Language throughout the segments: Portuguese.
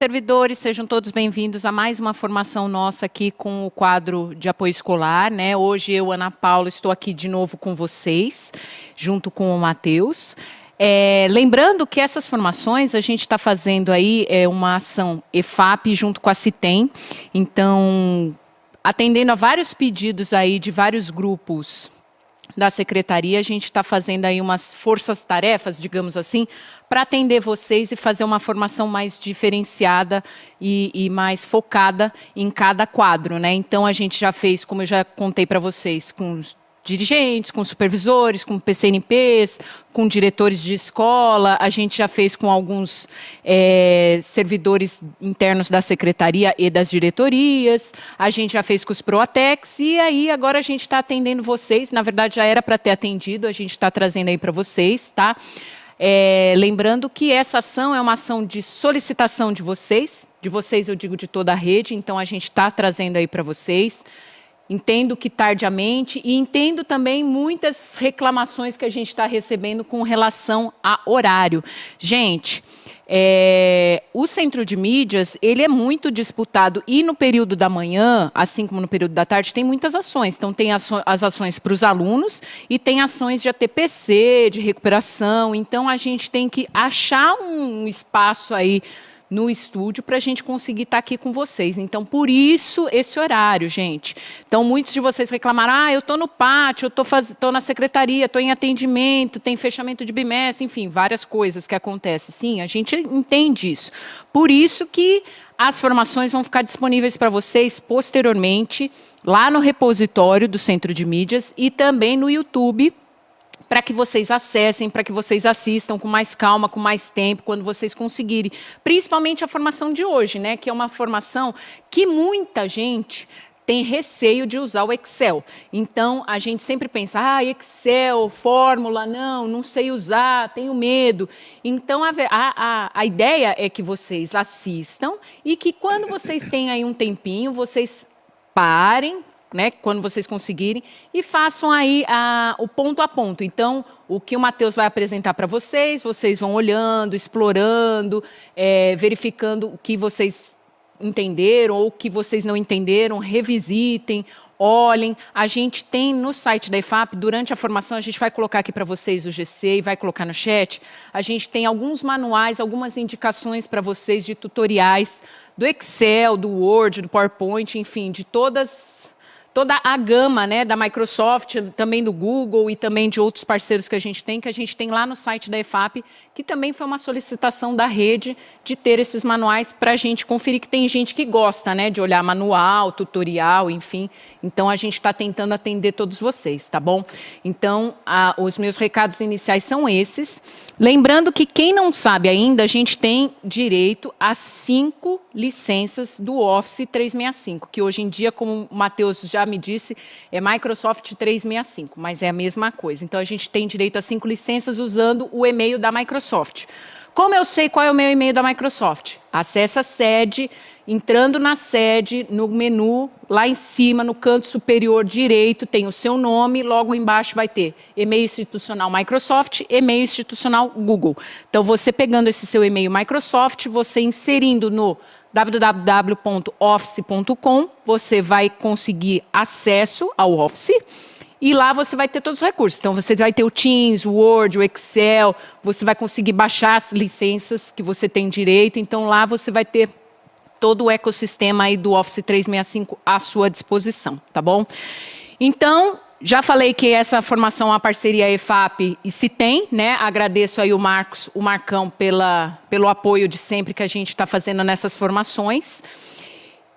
servidores, sejam todos bem-vindos a mais uma formação nossa aqui com o quadro de apoio escolar, né? Hoje eu, Ana Paula, estou aqui de novo com vocês, junto com o Matheus. Lembrando que essas formações a gente está fazendo aí uma ação EFAP junto com a CITEM, então, atendendo a vários pedidos aí de vários grupos da secretaria, a gente está fazendo aí umas forças-tarefas, digamos assim, para atender vocês e fazer uma formação mais diferenciada e mais focada em cada quadro, né? Então, a gente já fez, como eu já contei para vocês, com os dirigentes, com supervisores, com PCNPs, com diretores de escola, a gente já fez com alguns servidores internos da secretaria e das diretorias, a gente já fez com os Proatex, e aí agora a gente está atendendo vocês, na verdade já era para ter atendido, a gente está trazendo aí para vocês, tá? Lembrando que essa ação é uma ação de solicitação de vocês eu digo de toda a rede, então a gente está trazendo aí para vocês. Entendo que tardiamente e entendo também muitas reclamações que a gente está recebendo com relação a horário. Gente, o centro de mídias, ele é muito disputado e no período da manhã, assim como no período da tarde, tem muitas ações. Então, tem as ações para os alunos e tem ações de ATPC, de recuperação. Então, a gente tem que achar um espaço aí no estúdio para a gente conseguir estar aqui com vocês. Então, por isso, esse horário, gente. Então, muitos de vocês reclamaram, eu estou no pátio, eu estou na secretaria, estou em atendimento, tem fechamento de bimestre, enfim, várias coisas que acontecem. Sim, a gente entende isso. Por isso que as formações vão ficar disponíveis para vocês posteriormente, lá no repositório do Centro de Mídias e também no YouTube, para que vocês acessem, para que vocês assistam com mais calma, com mais tempo, quando vocês conseguirem. Principalmente a formação de hoje, né, que é uma formação que muita gente tem receio de usar o Excel. Então, a gente sempre pensa, Excel, fórmula, não sei usar, tenho medo. Então, a ideia é que vocês assistam e que quando vocês têm aí um tempinho, vocês parem, né, quando vocês conseguirem, e façam aí o ponto a ponto. Então, o que o Matheus vai apresentar para vocês, vocês vão olhando, explorando, verificando o que vocês entenderam ou o que vocês não entenderam, revisitem, olhem. A gente tem no site da EFAP, durante a formação, a gente vai colocar aqui para vocês o GC e vai colocar no chat, a gente tem alguns manuais, algumas indicações para vocês de tutoriais do Excel, do Word, do PowerPoint, enfim, de toda a gama, né, da Microsoft, também do Google e também de outros parceiros que a gente tem lá no site da EFAP, que também foi uma solicitação da rede de ter esses manuais para a gente conferir, que tem gente que gosta, né, de olhar manual, tutorial, enfim. Então, a gente está tentando atender todos vocês, tá bom? Então, os meus recados iniciais são esses. Lembrando que quem não sabe ainda, a gente tem direito a 5 licenças do Office 365, que hoje em dia, como o Matheus já me disse, é Microsoft 365, mas é a mesma coisa. Então, a gente tem direito a 5 licenças usando o e-mail da Microsoft. Como eu sei qual é o meu e-mail da Microsoft? Acesse a sede, entrando na sede, no menu, lá em cima, no canto superior direito, tem o seu nome, logo embaixo vai ter e-mail institucional Microsoft, e-mail institucional Google. Então, você pegando esse seu e-mail Microsoft, você inserindo no www.office.com, você vai conseguir acesso ao Office e lá você vai ter todos os recursos. Então, você vai ter o Teams, o Word, o Excel, você vai conseguir baixar as licenças que você tem direito. Então, lá você vai ter todo o ecossistema aí do Office 365 à sua disposição, tá bom? Então, já falei que essa formação é uma parceria EFAP e CITEM, né? Agradeço aí o Marcão pelo apoio de sempre que a gente está fazendo nessas formações.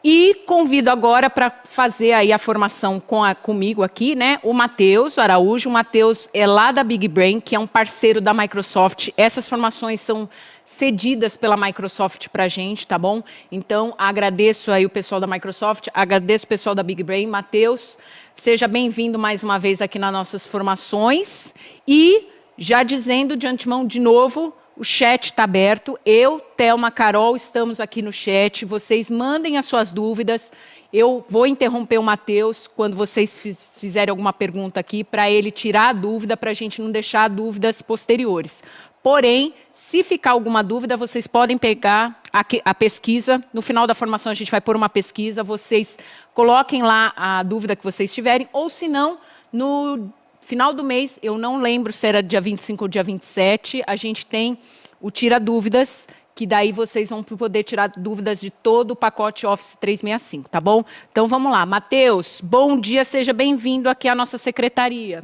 E convido agora para fazer aí a formação comigo aqui, né? O Matheus Araújo. O Matheus é lá da Big Brain, que é um parceiro da Microsoft. Essas formações são cedidas pela Microsoft para a gente, tá bom? Então, agradeço aí o pessoal da Microsoft, agradeço o pessoal da Big Brain. Matheus, seja bem-vindo mais uma vez aqui nas nossas formações. E, já dizendo de antemão de novo, o chat está aberto. Eu, Thelma, Carol, estamos aqui no chat. Vocês mandem as suas dúvidas. Eu vou interromper o Matheus quando vocês fizerem alguma pergunta aqui, para ele tirar a dúvida, para a gente não deixar dúvidas posteriores. Porém, se ficar alguma dúvida, vocês podem pegar a pesquisa. No final da formação a gente vai pôr uma pesquisa, vocês coloquem lá a dúvida que vocês tiverem, ou se não, no final do mês, eu não lembro se era dia 25 ou dia 27, a gente tem o Tira Dúvidas, que daí vocês vão poder tirar dúvidas de todo o pacote Office 365, tá bom? Então vamos lá. Matheus, bom dia, seja bem-vindo aqui à nossa secretaria.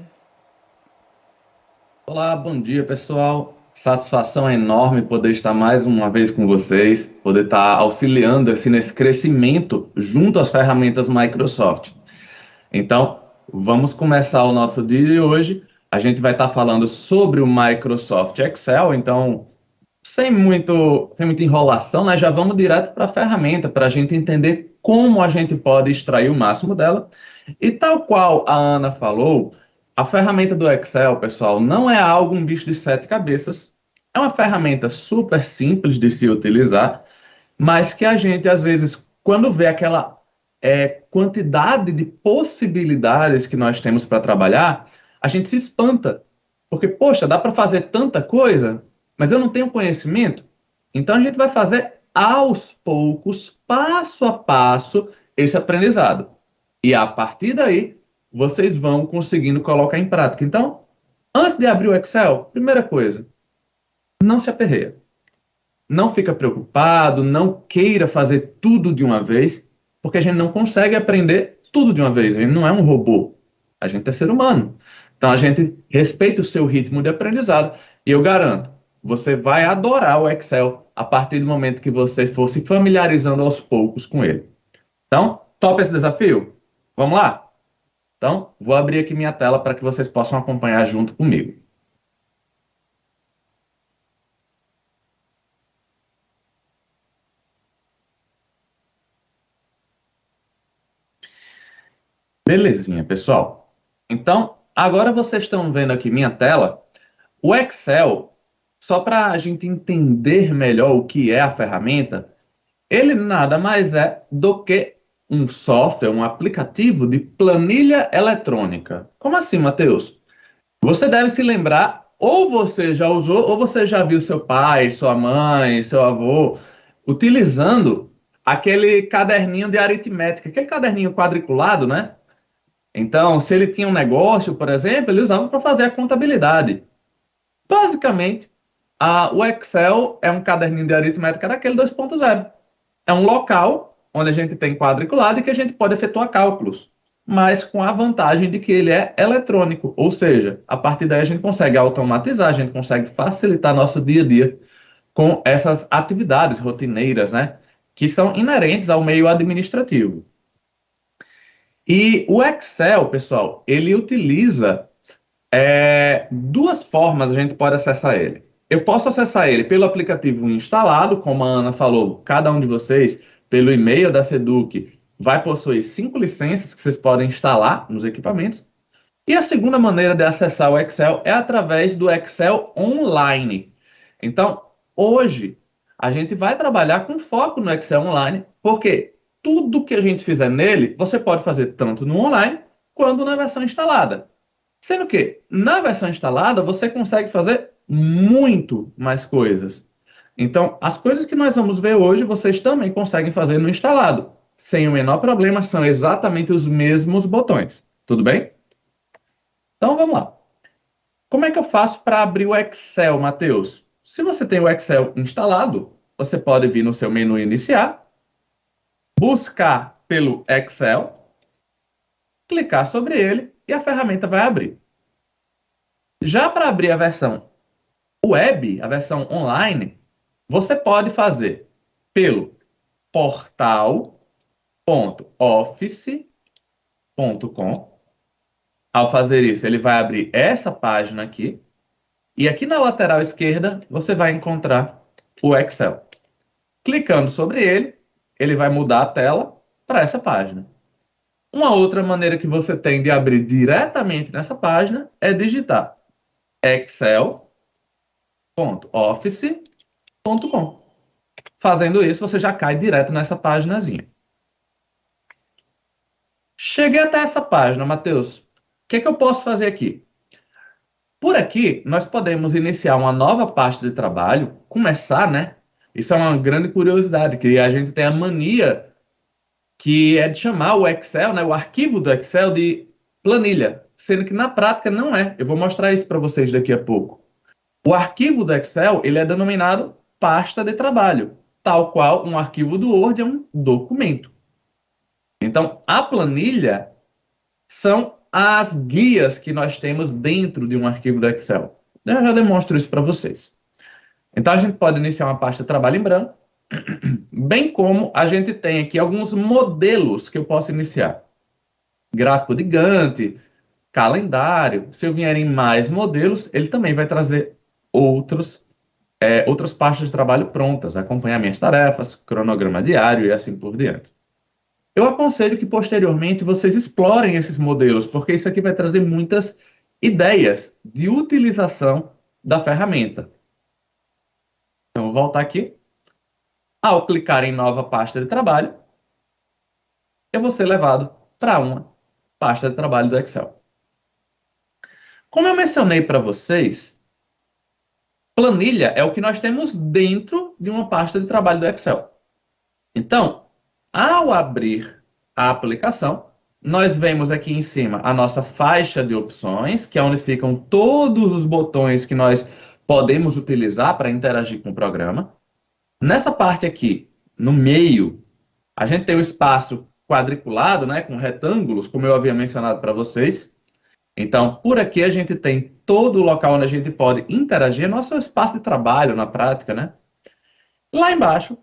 Olá, bom dia, pessoal. Satisfação enorme poder estar mais uma vez com vocês, poder estar auxiliando assim, nesse crescimento junto às ferramentas Microsoft. Então, vamos começar o nosso dia de hoje. A gente vai estar falando sobre o Microsoft Excel, então, sem muita enrolação, né? Já vamos direto para a ferramenta, para a gente entender como a gente pode extrair o máximo dela. E tal qual a Ana falou, a ferramenta do Excel, pessoal, não é algo um bicho de sete cabeças. É uma ferramenta super simples de se utilizar, mas que a gente, às vezes, quando vê aquela quantidade de possibilidades que nós temos para trabalhar, a gente se espanta. Porque, poxa, dá para fazer tanta coisa, mas eu não tenho conhecimento. Então, a gente vai fazer aos poucos, passo a passo, esse aprendizado. E a partir daí, vocês vão conseguindo colocar em prática. Então, antes de abrir o Excel, primeira coisa, não se aperreia. Não fica preocupado, não queira fazer tudo de uma vez, porque a gente não consegue aprender tudo de uma vez. A gente não é um robô. A gente é ser humano. Então, a gente respeita o seu ritmo de aprendizado. E eu garanto, você vai adorar o Excel a partir do momento que você for se familiarizando aos poucos com ele. Então, topa esse desafio? Vamos lá? Então, vou abrir aqui minha tela para que vocês possam acompanhar junto comigo. Belezinha, pessoal. Então, agora vocês estão vendo aqui minha tela. O Excel, só para a gente entender melhor o que é a ferramenta, ele nada mais é do que um software, um aplicativo de planilha eletrônica. Como assim, Matheus? Você deve se lembrar, ou você já usou, ou você já viu seu pai, sua mãe, seu avô, utilizando aquele caderninho de aritmética, aquele caderninho quadriculado, né? Então, se ele tinha um negócio, por exemplo, ele usava para fazer a contabilidade. Basicamente, o Excel é um caderninho de aritmética daquele 2.0. É um local onde a gente tem quadriculado e que a gente pode efetuar cálculos, mas com a vantagem de que ele é eletrônico, ou seja, a partir daí a gente consegue automatizar, a gente consegue facilitar nosso dia a dia com essas atividades rotineiras, né, que são inerentes ao meio administrativo. E o Excel, pessoal, ele utiliza duas formas a gente pode acessar ele. Eu posso acessar ele pelo aplicativo instalado, como a Ana falou, cada um de vocês, pelo e-mail da Seduc, vai possuir 5 licenças que vocês podem instalar nos equipamentos. E a segunda maneira de acessar o Excel é através do Excel Online. Então, hoje, a gente vai trabalhar com foco no Excel Online, porque tudo que a gente fizer nele, você pode fazer tanto no online quanto na versão instalada. Sendo que, na versão instalada, você consegue fazer muito mais coisas. Então, as coisas que nós vamos ver hoje, vocês também conseguem fazer no instalado. Sem o menor problema, são exatamente os mesmos botões. Tudo bem? Então, vamos lá. Como é que eu faço para abrir o Excel, Matheus? Se você tem o Excel instalado, você pode vir no seu menu iniciar, buscar pelo Excel, clicar sobre ele e a ferramenta vai abrir. Já para abrir a versão web, a versão online, você pode fazer pelo portal.office.com. Ao fazer isso, ele vai abrir essa página aqui. E aqui na lateral esquerda, você vai encontrar o Excel. Clicando sobre ele, ele vai mudar a tela para essa página. Uma outra maneira que você tem de abrir diretamente nessa página é digitar excel.office.com. Fazendo isso, você já cai direto nessa paginazinha. Cheguei até essa página, Matheus. O que eu posso fazer aqui? Por aqui, nós podemos iniciar uma nova pasta de trabalho, começar, né? Isso é uma grande curiosidade, que a gente tem a mania que é de chamar o Excel, né, o arquivo do Excel de planilha, sendo que na prática não é. Eu vou mostrar isso para vocês daqui a pouco. O arquivo do Excel, ele é denominado pasta de trabalho, tal qual um arquivo do Word é um documento. Então, a planilha são as guias que nós temos dentro de um arquivo do Excel. Eu já demonstro isso para vocês. Então, a gente pode iniciar uma pasta de trabalho em branco, bem como a gente tem aqui alguns modelos que eu posso iniciar. Gráfico de Gantt, calendário. Se eu vier em mais modelos, ele também vai trazer outras pastas de trabalho prontas, acompanhar minhas tarefas, cronograma diário e assim por diante. Eu aconselho que posteriormente vocês explorem esses modelos, porque isso aqui vai trazer muitas ideias de utilização da ferramenta. Então, vou voltar aqui. Ao clicar em nova pasta de trabalho, eu vou ser levado para uma pasta de trabalho do Excel. Como eu mencionei para vocês, planilha é o que nós temos dentro de uma pasta de trabalho do Excel. Então, ao abrir a aplicação, nós vemos aqui em cima a nossa faixa de opções, que é onde ficam todos os botões que nós podemos utilizar para interagir com o programa. Nessa parte aqui, no meio, a gente tem o espaço quadriculado, né, com retângulos, como eu havia mencionado para vocês. Então, por aqui a gente tem todo o local onde a gente pode interagir, nosso espaço de trabalho na prática, né? Lá embaixo,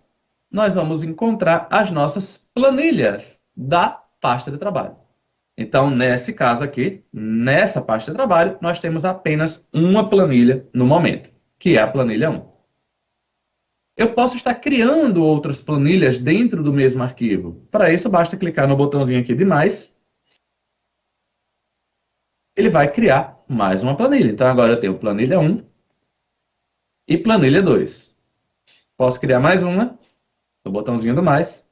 nós vamos encontrar as nossas planilhas da pasta de trabalho. Então, nesse caso aqui, nessa pasta de trabalho, nós temos apenas uma planilha no momento, que é a planilha 1. Eu posso estar criando outras planilhas dentro do mesmo arquivo. Para isso, basta clicar no botãozinho aqui de mais. Ele vai criar mais uma planilha. Então, agora eu tenho planilha 1 e planilha 2. Posso criar mais uma, no botãozinho do mais.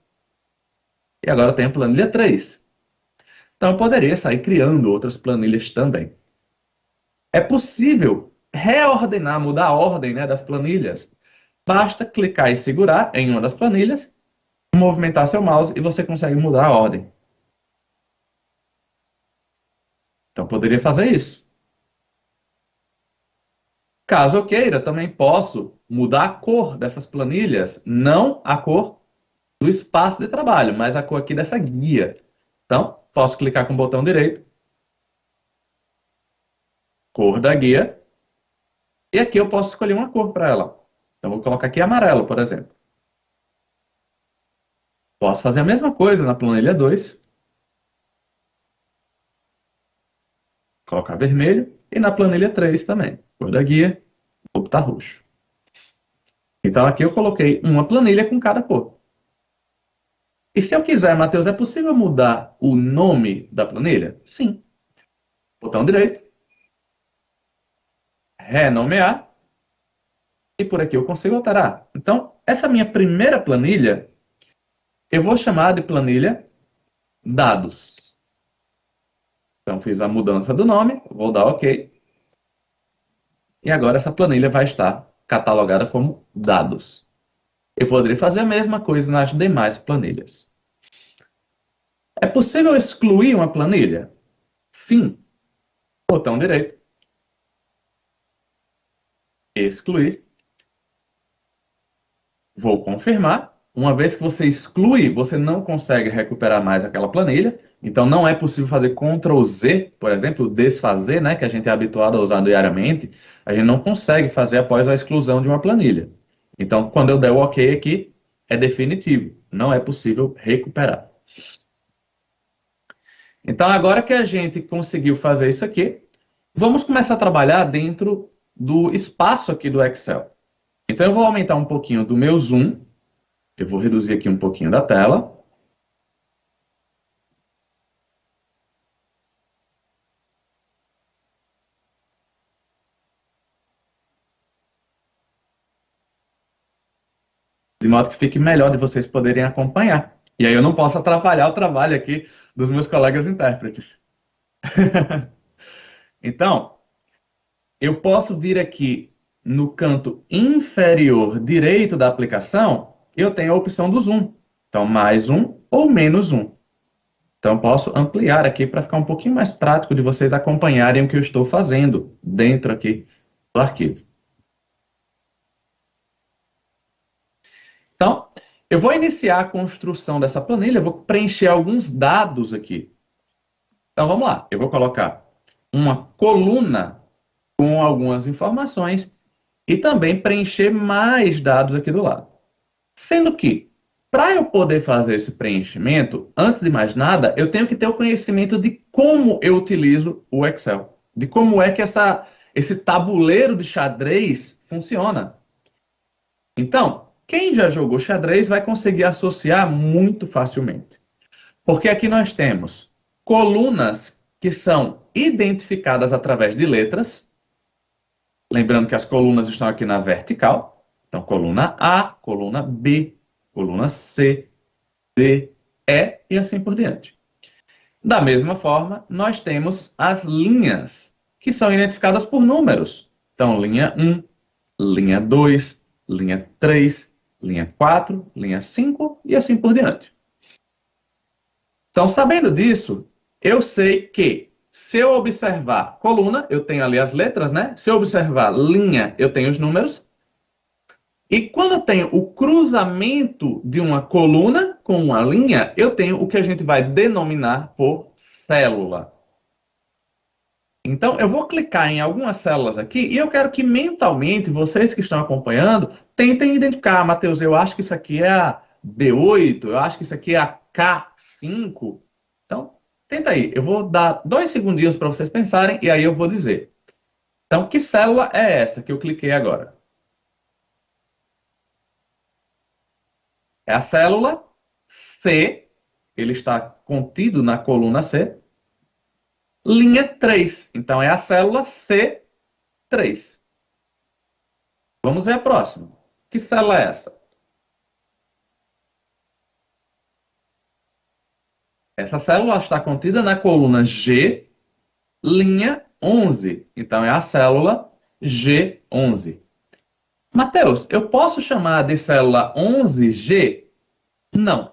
E agora eu tenho planilha 3. Então, eu poderia sair criando outras planilhas também. É possível reordenar, mudar a ordem, né, das planilhas. Basta clicar e segurar em uma das planilhas, movimentar seu mouse e você consegue mudar a ordem. Então, poderia fazer isso. Caso eu queira, também posso mudar a cor dessas planilhas, não a cor do espaço de trabalho, mas a cor aqui dessa guia. Então, posso clicar com o botão direito, cor da guia, e aqui eu posso escolher uma cor para ela. Então, vou colocar aqui amarelo, por exemplo. Posso fazer a mesma coisa na planilha 2. Colocar vermelho. E na planilha 3 também. Cor da guia, vou botar roxo. Então, aqui eu coloquei uma planilha com cada cor. E se eu quiser, Matheus, é possível mudar o nome da planilha? Sim. Botão direito. Renomear. E por aqui eu consigo alterar. Então, essa minha primeira planilha, eu vou chamar de planilha dados. Então, fiz a mudança do nome, vou dar OK. E agora essa planilha vai estar catalogada como dados. Eu poderia fazer a mesma coisa nas demais planilhas. É possível excluir uma planilha? Sim. Botão direito. Excluir. Vou confirmar. Uma vez que você exclui, você não consegue recuperar mais aquela planilha. Então, não é possível fazer Ctrl Z, por exemplo, desfazer, né, que a gente é habituado a usar diariamente. A gente não consegue fazer após a exclusão de uma planilha. Então, quando eu der o OK aqui, é definitivo. Não é possível recuperar. Então, agora que a gente conseguiu fazer isso aqui, vamos começar a trabalhar dentro do espaço aqui do Excel. Então, eu vou aumentar um pouquinho do meu zoom. Eu vou reduzir aqui um pouquinho da tela. De modo que fique melhor de vocês poderem acompanhar. E aí eu não posso atrapalhar o trabalho aqui dos meus colegas intérpretes. Então, eu posso vir aqui no canto inferior direito da aplicação, eu tenho a opção do zoom. Então, mais um ou menos um. Então, posso ampliar aqui para ficar um pouquinho mais prático de vocês acompanharem o que eu estou fazendo dentro aqui do arquivo. Então, eu vou iniciar a construção dessa planilha, eu vou preencher alguns dados aqui. Então, vamos lá. Eu vou colocar uma coluna com algumas informações e também preencher mais dados aqui do lado. Sendo que, para eu poder fazer esse preenchimento, antes de mais nada, eu tenho que ter o conhecimento de como eu utilizo o Excel, de como é que esse tabuleiro de xadrez funciona. Então, quem já jogou xadrez vai conseguir associar muito facilmente. Porque aqui nós temos colunas que são identificadas através de letras. Lembrando que as colunas estão aqui na vertical. Então, coluna A, coluna B, coluna C, D, E e assim por diante. Da mesma forma, nós temos as linhas, que são identificadas por números. Então, linha 1, linha 2, linha 3, linha 4, linha 5 e assim por diante. Então, sabendo disso, eu sei que se eu observar coluna, eu tenho ali as letras, né? Se eu observar linha, eu tenho os números. E quando eu tenho o cruzamento de uma coluna com uma linha, eu tenho o que a gente vai denominar por célula. Então, eu vou clicar em algumas células aqui e eu quero que mentalmente, vocês que estão acompanhando, tentem identificar, Matheus, eu acho que isso aqui é a B8, eu acho que isso aqui é a K5. Então, tenta aí. Eu vou dar 2 segundinhos para vocês pensarem e aí eu vou dizer. Então, que célula é essa que eu cliquei agora? É a célula C, ele está contido na coluna C, linha 3. Então, é a célula C3. Vamos ver a próxima. Que célula é essa? Essa célula está contida na coluna G, linha 11. Então, é a célula G11. Mateus, eu posso chamar de célula 11G? Não.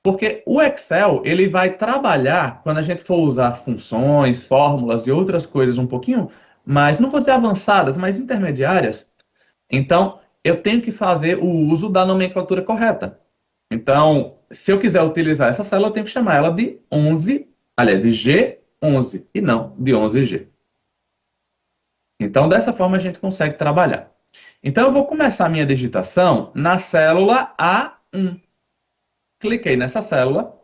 Porque o Excel, ele vai trabalhar, quando a gente for usar funções, fórmulas e outras coisas um pouquinho, mas não vou dizer avançadas, mas intermediárias. Então, eu tenho que fazer o uso da nomenclatura correta. Então, se eu quiser utilizar essa célula, eu tenho que chamar ela de 11, aliás, de G11 e não de 11G. Então, dessa forma, a gente consegue trabalhar. Então, eu vou começar a minha digitação na célula A1. Cliquei nessa célula.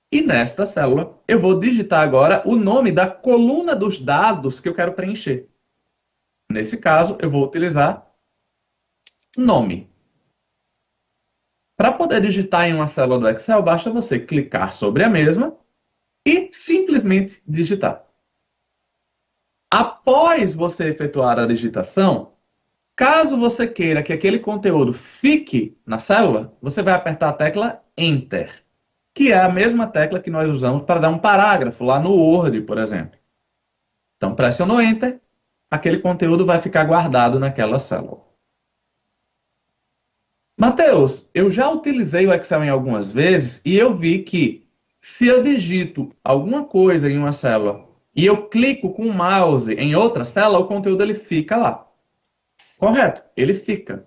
E nesta célula, eu vou digitar agora o nome da coluna dos dados que eu quero preencher. Nesse caso, eu vou utilizar nome. Para poder digitar em uma célula do Excel, basta você clicar sobre a mesma e simplesmente digitar. Após você efetuar a digitação, caso você queira que aquele conteúdo fique na célula, você vai apertar a tecla Enter, que é a mesma tecla que nós usamos para dar um parágrafo lá no Word, por exemplo. Então, pressionou Enter, aquele conteúdo vai ficar guardado naquela célula. Mateus, eu já utilizei o Excel em algumas vezes e eu vi que se eu digito alguma coisa em uma célula e eu clico com o mouse em outra célula, o conteúdo ele fica lá. Correto, ele fica.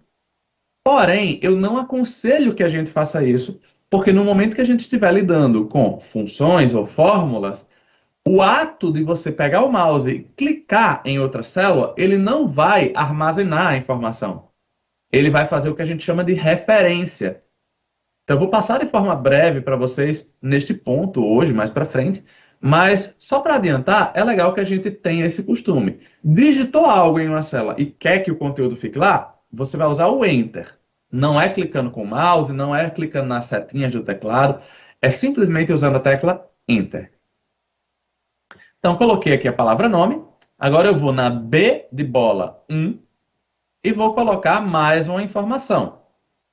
Porém, eu não aconselho que a gente faça isso, porque no momento que a gente estiver lidando com funções ou fórmulas, o ato de você pegar o mouse e clicar em outra célula, ele não vai armazenar a informação. Ele vai fazer o que a gente chama de referência. Então, eu vou passar de forma breve para vocês neste ponto hoje, mais para frente, mas só para adiantar, é legal que a gente tenha esse costume. Digitou algo em uma célula e quer que o conteúdo fique lá, você vai usar o Enter. Não é clicando com o mouse, não é clicando nas setinhas do teclado, é simplesmente usando a tecla Enter. Então, coloquei aqui a palavra nome. Agora eu vou na B de bola 1 e vou colocar mais uma informação.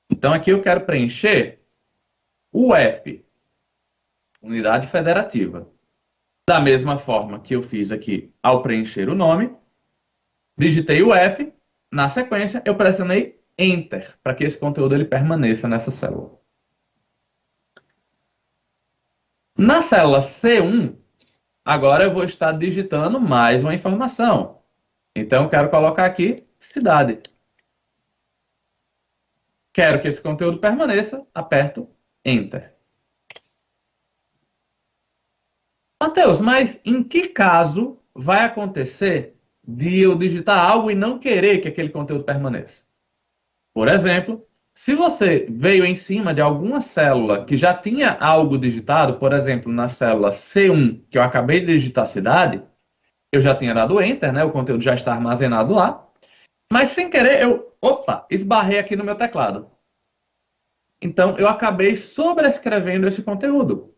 Então, aqui eu quero preencher o F, unidade federativa. Da mesma forma que eu fiz aqui ao preencher o nome, digitei o F, na sequência eu pressionei Enter, para que esse conteúdo ele permaneça nessa célula. Na célula C1, agora eu vou estar digitando mais uma informação. Então eu quero colocar aqui cidade. Quero que esse conteúdo permaneça, aperto Enter. Matheus, mas em que caso vai acontecer de eu digitar algo e não querer que aquele conteúdo permaneça? Por exemplo, se você veio em cima de alguma célula que já tinha algo digitado, por exemplo, na célula C1, que eu acabei de digitar cidade, eu já tinha dado Enter, né? O conteúdo já está armazenado lá, mas sem querer esbarrei aqui no meu teclado. Então, eu acabei sobrescrevendo esse conteúdo.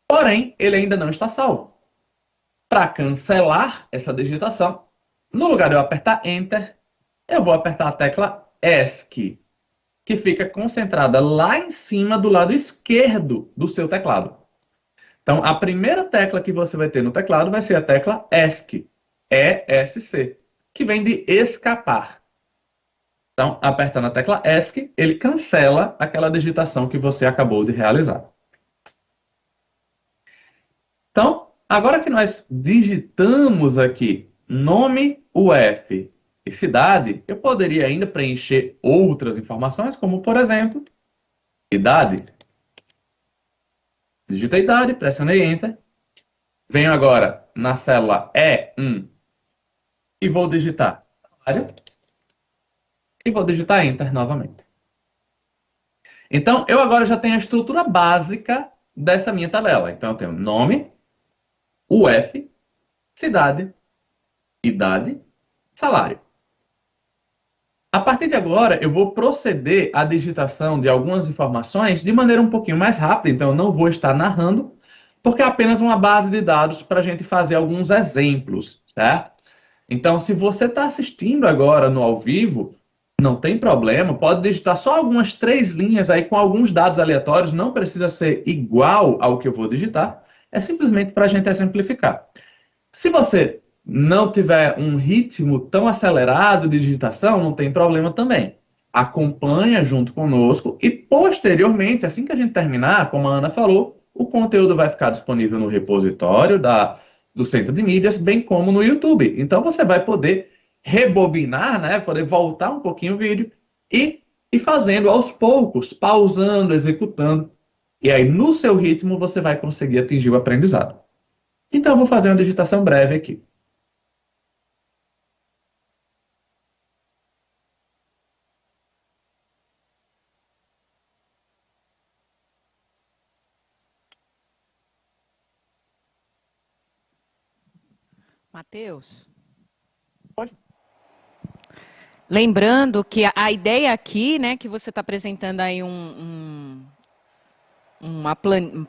Porém, ele ainda não está salvo. Para cancelar essa digitação, no lugar de eu apertar Enter, eu vou apertar a tecla ESC, que fica concentrada lá em cima do lado esquerdo do seu teclado. Então, a primeira tecla que você vai ter no teclado vai ser a tecla ESC, ESC, que vem de escapar. Então, apertando a tecla ESC, ele cancela aquela digitação que você acabou de realizar. Então, agora que nós digitamos aqui nome, UF e cidade, eu poderia ainda preencher outras informações, como, por exemplo, idade. Digitei idade, pressionei Enter. Venho agora na célula E1 e vou digitar salário. E vou digitar Enter novamente. Então, eu agora já tenho a estrutura básica dessa minha tabela. Então, eu tenho nome, UF, cidade, idade, salário. A partir de agora, eu vou proceder à digitação de algumas informações de maneira um pouquinho mais rápida. Então, eu não vou estar narrando, porque é apenas uma base de dados para a gente fazer alguns exemplos, certo? Então, se você está assistindo agora no ao vivo, não tem problema, pode digitar só algumas 3 linhas aí com alguns dados aleatórios, não precisa ser igual ao que eu vou digitar, é simplesmente para a gente exemplificar. Se você não tiver um ritmo tão acelerado de digitação, não tem problema também. Acompanha junto conosco e, posteriormente, assim que a gente terminar, como a Ana falou, o conteúdo vai ficar disponível no repositório do Centro de Mídias, bem como no YouTube. Então, você vai poder rebobinar, né, poder voltar um pouquinho o vídeo e ir fazendo aos poucos, pausando, executando. E aí, no seu ritmo, você vai conseguir atingir o aprendizado. Então, eu vou fazer uma digitação breve aqui. Matheus? Pode. Lembrando que a ideia aqui, né, que você está apresentando aí uma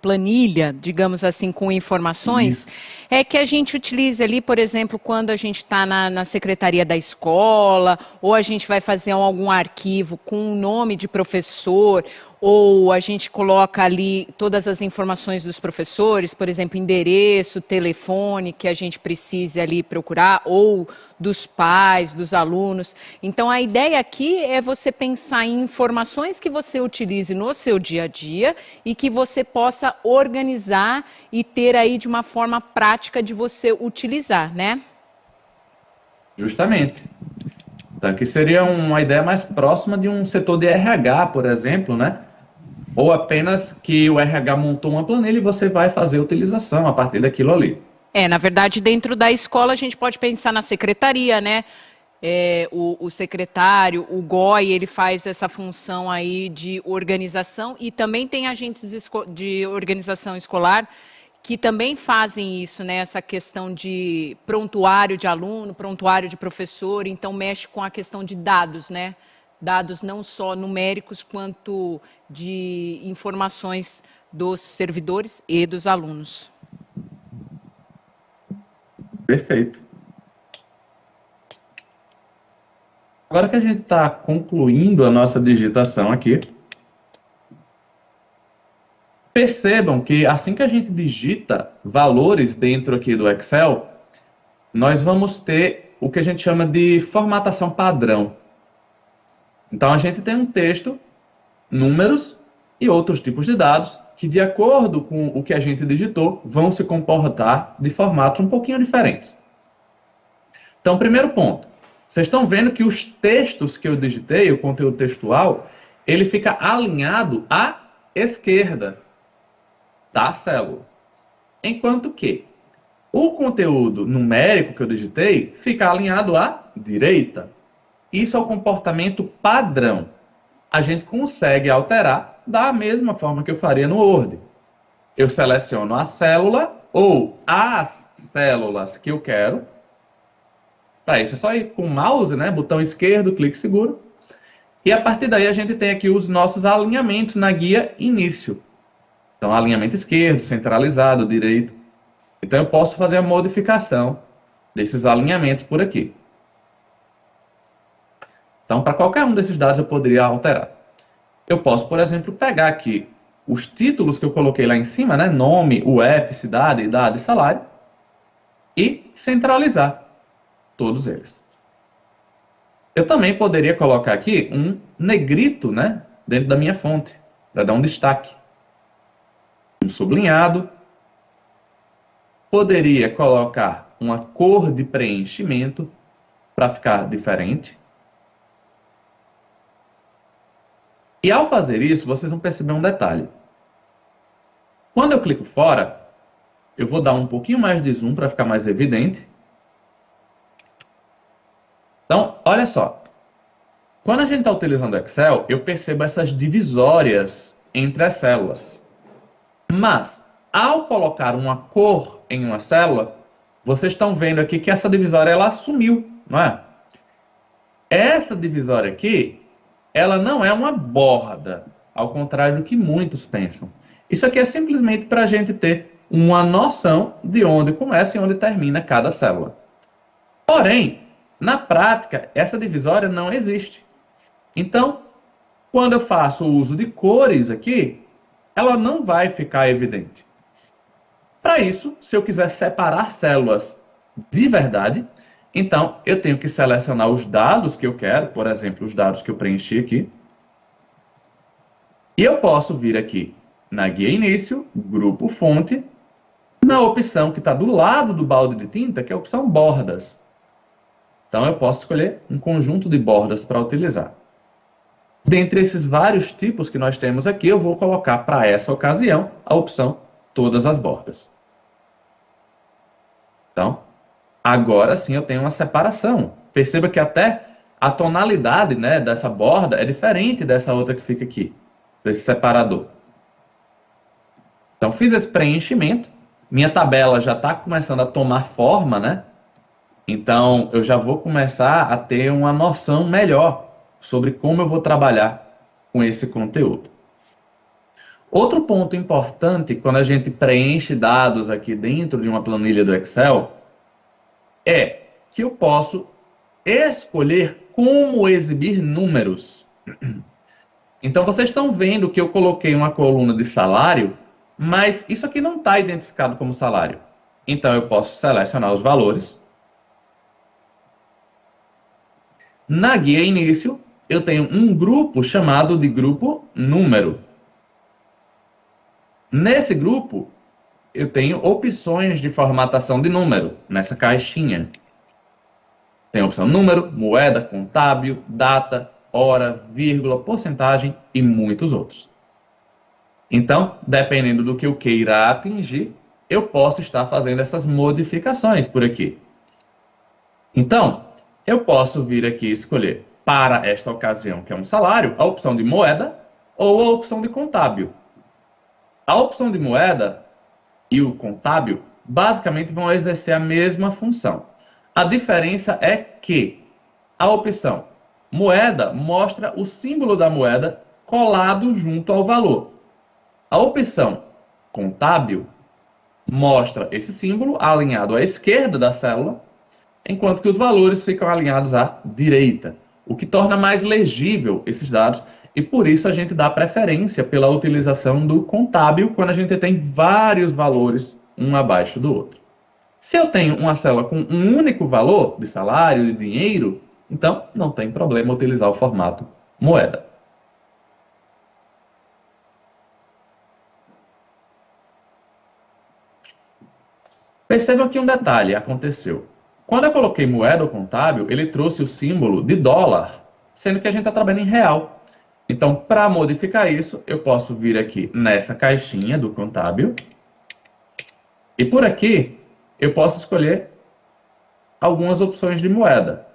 planilha, digamos assim, com informações, Isso. é que a gente utilize ali, por exemplo, quando a gente está na secretaria da escola, ou a gente vai fazer algum arquivo com o nome de professor, ou a gente coloca ali todas as informações dos professores, por exemplo, endereço, telefone que a gente precise ali procurar, ou dos pais, dos alunos. Então, a ideia aqui é você pensar em informações que você utilize no seu dia a dia e que você possa organizar e ter aí de uma forma prática de você utilizar, né? Justamente. Então, aqui seria uma ideia mais próxima de um setor de RH, por exemplo, né? Ou apenas que o RH montou uma planilha e você vai fazer a utilização a partir daquilo ali. Na verdade, dentro da escola a gente pode pensar na secretaria, né? O secretário, o GOI, ele faz essa função aí de organização e também tem agentes de organização escolar que também fazem isso, né? Essa questão de prontuário de aluno, prontuário de professor, então mexe com a questão de dados, né? Dados não só numéricos, quanto de informações dos servidores e dos alunos. Perfeito. Agora que a gente está concluindo a nossa digitação aqui, percebam que assim que a gente digita valores dentro aqui do Excel, nós vamos ter o que a gente chama de formatação padrão. Então, a gente tem um texto, números e outros tipos de dados que, de acordo com o que a gente digitou, vão se comportar de formatos um pouquinho diferentes. Então, primeiro ponto. Vocês estão vendo que os textos que eu digitei, o conteúdo textual, ele fica alinhado à esquerda da célula. Enquanto que o conteúdo numérico que eu digitei fica alinhado à direita. Isso é o comportamento padrão. A gente consegue alterar da mesma forma que eu faria no Word. Eu seleciono a célula ou as células que eu quero. Para isso é só ir com o mouse, né? Botão esquerdo, clique seguro. E a partir daí a gente tem aqui os nossos alinhamentos na guia início. Então, alinhamento esquerdo, centralizado, direito. Então, eu posso fazer a modificação desses alinhamentos por aqui. Então, para qualquer um desses dados eu poderia alterar. Eu posso, por exemplo, pegar aqui os títulos que eu coloquei lá em cima, né? Nome, UF, cidade, idade, salário. E centralizar todos eles. Eu também poderia colocar aqui um negrito, né? Dentro da minha fonte, para dar um destaque. Um sublinhado. Poderia colocar uma cor de preenchimento para ficar diferente. E ao fazer isso, vocês vão perceber um detalhe. Quando eu clico fora, eu vou dar um pouquinho mais de zoom para ficar mais evidente. Então, olha só. Quando a gente está utilizando o Excel, eu percebo essas divisórias entre as células. Mas, ao colocar uma cor em uma célula, vocês estão vendo aqui que essa divisória ela sumiu, não é? Essa divisória aqui, ela não é uma borda, ao contrário do que muitos pensam. Isso aqui é simplesmente para a gente ter uma noção de onde começa e onde termina cada célula. Porém, na prática, essa divisória não existe. Então, quando eu faço o uso de cores aqui, ela não vai ficar evidente. Para isso, se eu quiser separar células de verdade, então eu tenho que selecionar os dados que eu quero, por exemplo, os dados que eu preenchi aqui. E eu posso vir aqui na guia início, grupo fonte, na opção que está do lado do balde de tinta, que é a opção bordas. Então eu posso escolher um conjunto de bordas para utilizar. Dentre esses vários tipos que nós temos aqui, eu vou colocar para essa ocasião a opção todas as bordas. Então, agora sim eu tenho uma separação. Perceba que até a tonalidade, né, dessa borda é diferente dessa outra que fica aqui, desse separador. Então, fiz esse preenchimento. Minha tabela já está começando a tomar forma, né? Então, eu já vou começar a ter uma noção melhor sobre como eu vou trabalhar com esse conteúdo. Outro ponto importante quando a gente preenche dados aqui dentro de uma planilha do Excel é que eu posso escolher como exibir números. Então, vocês estão vendo que eu coloquei uma coluna de salário, mas isso aqui não está identificado como salário. Então, eu posso selecionar os valores. Na guia início, eu tenho um grupo chamado de grupo número. Nesse grupo, eu tenho opções de formatação de número, nessa caixinha. Tem a opção número, moeda, contábil, data, hora, vírgula, porcentagem e muitos outros. Então, dependendo do que eu queira atingir, eu posso estar fazendo essas modificações por aqui. Então, eu posso vir aqui e escolher, para esta ocasião, que é um salário, a opção de moeda ou a opção de contábil. A opção de moeda e o contábil basicamente vão exercer a mesma função. A diferença é que a opção moeda mostra o símbolo da moeda colado junto ao valor. A opção contábil mostra esse símbolo alinhado à esquerda da célula, enquanto que os valores ficam alinhados à direita, o que torna mais legível esses dados, e por isso a gente dá preferência pela utilização do contábil quando a gente tem vários valores um abaixo do outro. Se eu tenho uma célula com um único valor de salário, de dinheiro, então não tem problema utilizar o formato moeda. Percebam que um detalhe aconteceu. Quando eu coloquei moeda contábil, ele trouxe o símbolo de dólar, sendo que a gente está trabalhando em real. Então, para modificar isso, eu posso vir aqui nessa caixinha do contábil. E por aqui, eu posso escolher algumas opções de moeda.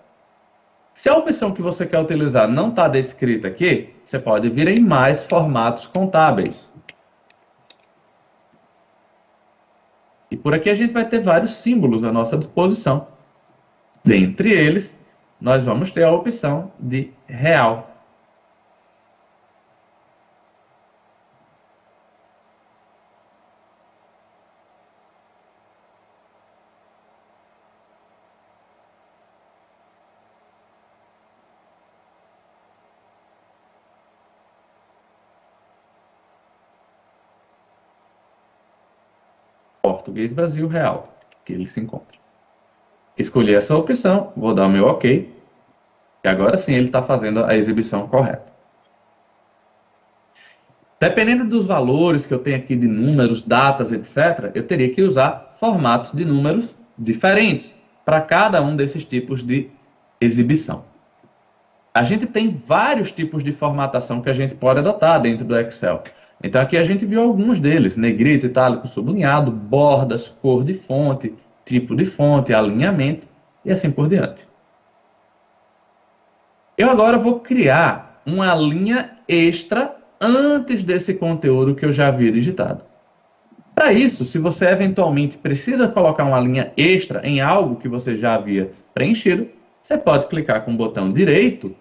Se a opção que você quer utilizar não está descrita aqui, você pode vir em mais formatos contábeis. E por aqui a gente vai ter vários símbolos à nossa disposição. Dentre eles, nós vamos ter a opção de real. Português Brasil Real, que ele se encontra. Escolhi essa opção, vou dar o meu OK, e agora sim ele está fazendo a exibição correta. Dependendo dos valores que eu tenho aqui de números, datas, etc., eu teria que usar formatos de números diferentes para cada um desses tipos de exibição. A gente tem vários tipos de formatação que a gente pode adotar dentro do Excel. Então aqui a gente viu alguns deles: negrito, itálico, sublinhado, bordas, cor de fonte, tipo de fonte, alinhamento e assim por diante. Eu agora vou criar uma linha extra antes desse conteúdo que eu já havia digitado. Para isso, se você eventualmente precisa colocar uma linha extra em algo que você já havia preenchido, você pode clicar com o botão direito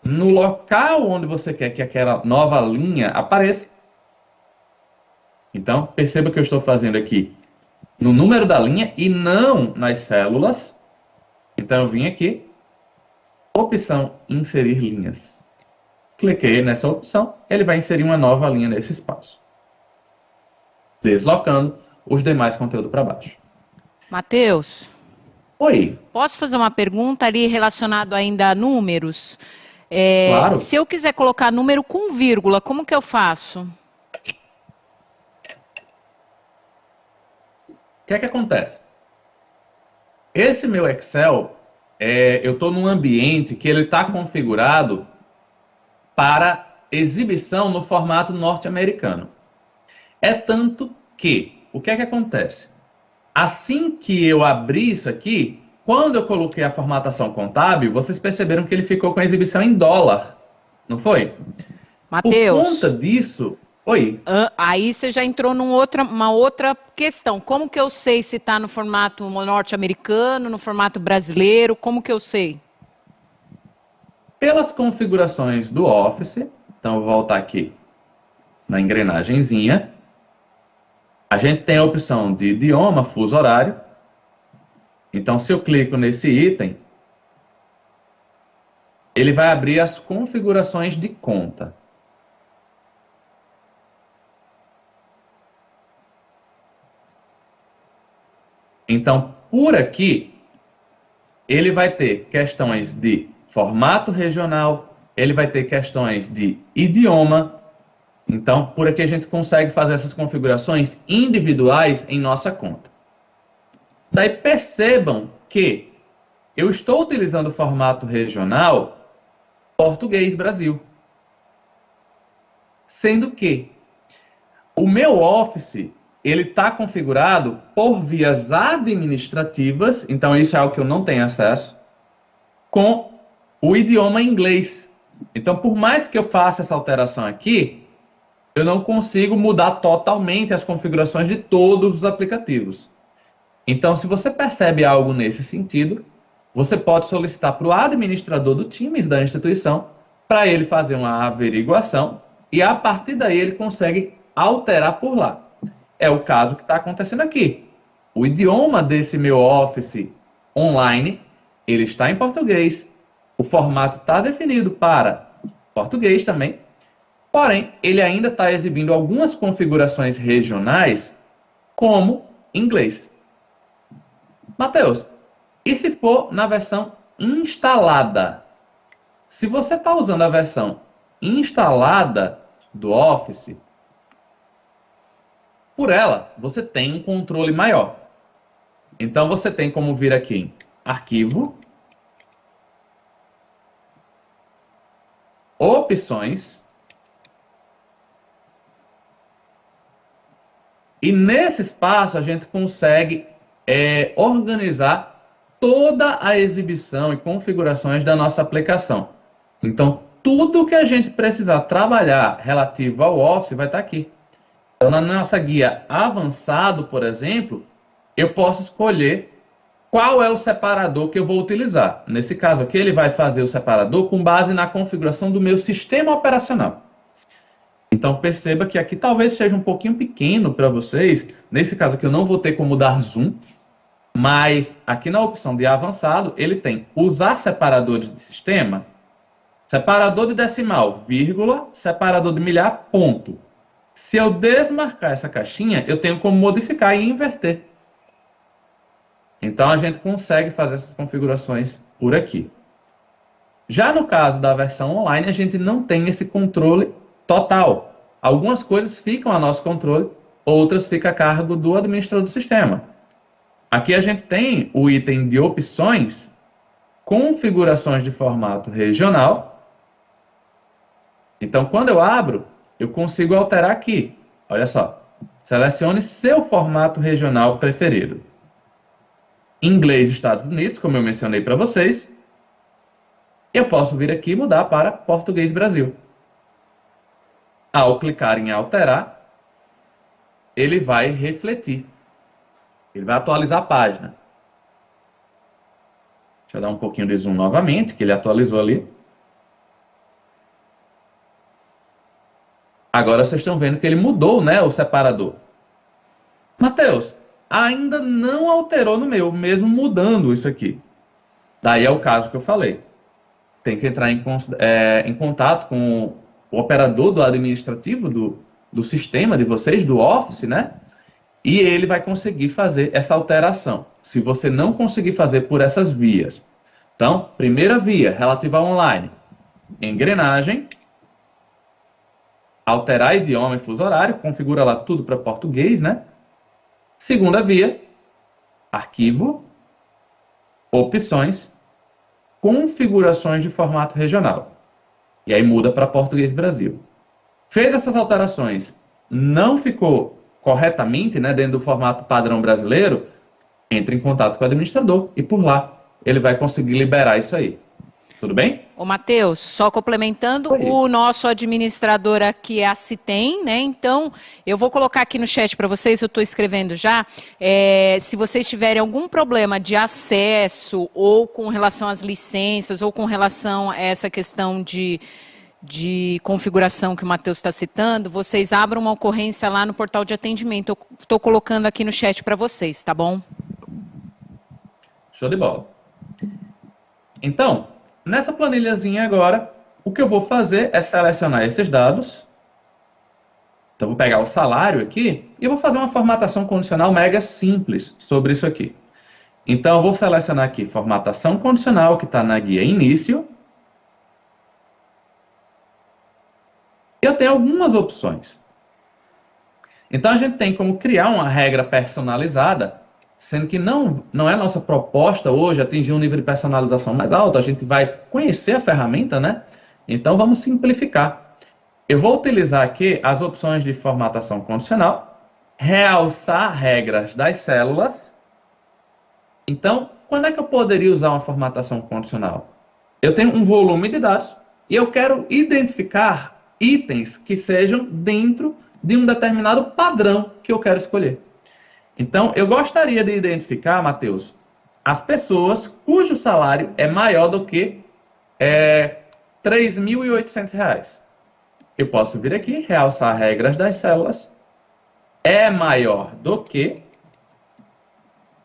no local onde você quer que aquela nova linha apareça. Então, perceba que eu estou fazendo aqui no número da linha e não nas células. Então, eu vim aqui, opção inserir linhas. Cliquei nessa opção, ele vai inserir uma nova linha nesse espaço, deslocando os demais conteúdos para baixo. Matheus, Oi. Posso fazer uma pergunta ali relacionado ainda a números? Claro. Se eu quiser colocar número com vírgula, como que eu faço? O que é que acontece? Esse meu Excel, eu estou num ambiente que ele está configurado para exibição no formato norte-americano. É tanto que, o que é que acontece? Assim que eu abri isso aqui, quando eu coloquei a formatação contábil, vocês perceberam que ele ficou com a exibição em dólar, não foi? Matheus, por conta disso... Oi. Aí você já entrou numa outra questão. Como que eu sei se está no formato norte-americano, no formato brasileiro? Como que eu sei? Pelas configurações do Office, então eu vou voltar aqui na engrenagemzinha, a gente tem a opção de idioma, fuso horário. Então, se eu clico nesse item, ele vai abrir as configurações de conta. Então, por aqui, ele vai ter questões de formato regional, ele vai ter questões de idioma. Então, por aqui a gente consegue fazer essas configurações individuais em nossa conta. Daí percebam que eu estou utilizando o formato regional Português Brasil. Sendo que o meu Office, ele está configurado por vias administrativas, então isso é algo que eu não tenho acesso, com o idioma inglês. Então, por mais que eu faça essa alteração aqui, eu não consigo mudar totalmente as configurações de todos os aplicativos. Então, se você percebe algo nesse sentido, você pode solicitar para o administrador do Teams da instituição para ele fazer uma averiguação e, a partir daí, ele consegue alterar por lá. É o caso que está acontecendo aqui. O idioma desse meu Office online, ele está em português. O formato está definido para português também. Porém, ele ainda está exibindo algumas configurações regionais como inglês. Matheus, e se for na versão instalada? Se você está usando a versão instalada do Office, por ela, você tem um controle maior. Então, você tem como vir aqui em Arquivo, Opções, e nesse espaço a gente consegue organizar toda a exibição e configurações da nossa aplicação. Então, tudo que a gente precisar trabalhar relativo ao Office vai estar aqui. Então, na nossa guia avançado, por exemplo, eu posso escolher qual é o separador que eu vou utilizar. Nesse caso aqui, ele vai fazer o separador com base na configuração do meu sistema operacional. Então, perceba que aqui talvez seja um pouquinho pequeno para vocês. Nesse caso aqui, eu não vou ter como dar zoom. Mas aqui na opção de avançado, ele tem usar separadores de sistema, separador de decimal, vírgula, separador de milhar, ponto. Se eu desmarcar essa caixinha, eu tenho como modificar e inverter. Então, a gente consegue fazer essas configurações por aqui. Já no caso da versão online, a gente não tem esse controle total. Algumas coisas ficam a nosso controle, outras ficam a cargo do administrador do sistema. Aqui a gente tem o item de opções, configurações de formato regional. Então, quando eu abro, eu consigo alterar aqui. Olha só, selecione seu formato regional preferido. Inglês, Estados Unidos, como eu mencionei para vocês. Eu posso vir aqui e mudar para Português, Brasil. Ao clicar em alterar, ele vai refletir. Ele vai atualizar a página. Deixa eu dar um pouquinho de zoom novamente, que ele atualizou ali. Agora vocês estão vendo que ele mudou, né, o separador. Matheus, ainda não alterou no meu, mesmo mudando isso aqui. Daí é o caso que eu falei. Tem que entrar em contato com o operador do administrativo do sistema de vocês, do Office, né? E ele vai conseguir fazer essa alteração, se você não conseguir fazer por essas vias. Então, primeira via, relativa ao online, engrenagem, alterar idioma e fuso horário, configura lá tudo para português, né? Segunda via, arquivo, opções, configurações de formato regional. E aí muda para Português Brasil. Fez essas alterações, não ficou corretamente, né, dentro do formato padrão brasileiro, entre em contato com o administrador e por lá ele vai conseguir liberar isso aí. Tudo bem? Ô, Matheus, só complementando, o nosso administrador aqui é a Citem, né? Então, eu vou colocar aqui no chat para vocês, eu estou escrevendo já, se vocês tiverem algum problema de acesso, ou com relação às licenças, ou com relação a essa questão de configuração que o Matheus está citando, vocês abram uma ocorrência lá no portal de atendimento. Eu estou colocando aqui no chat para vocês, tá bom? Show de bola. Então, nessa planilhazinha agora, o que eu vou fazer é selecionar esses dados. Então, vou pegar o salário aqui e vou fazer uma formatação condicional mega simples sobre isso aqui. Então, eu vou selecionar aqui formatação condicional, que está na guia início. Eu tenho algumas opções. Então, a gente tem como criar uma regra personalizada, sendo que não é a nossa proposta hoje atingir um nível de personalização mais alto, a gente vai conhecer a ferramenta, né? Então, vamos simplificar. Eu vou utilizar aqui as opções de formatação condicional, realçar regras das células. Então, quando é que eu poderia usar uma formatação condicional? Eu tenho um volume de dados e eu quero identificar itens que sejam dentro de um determinado padrão que eu quero escolher. Então, eu gostaria de identificar, Matheus, as pessoas cujo salário é maior do que R$ 3.800. Eu posso vir aqui, realçar regras das células. É maior do que...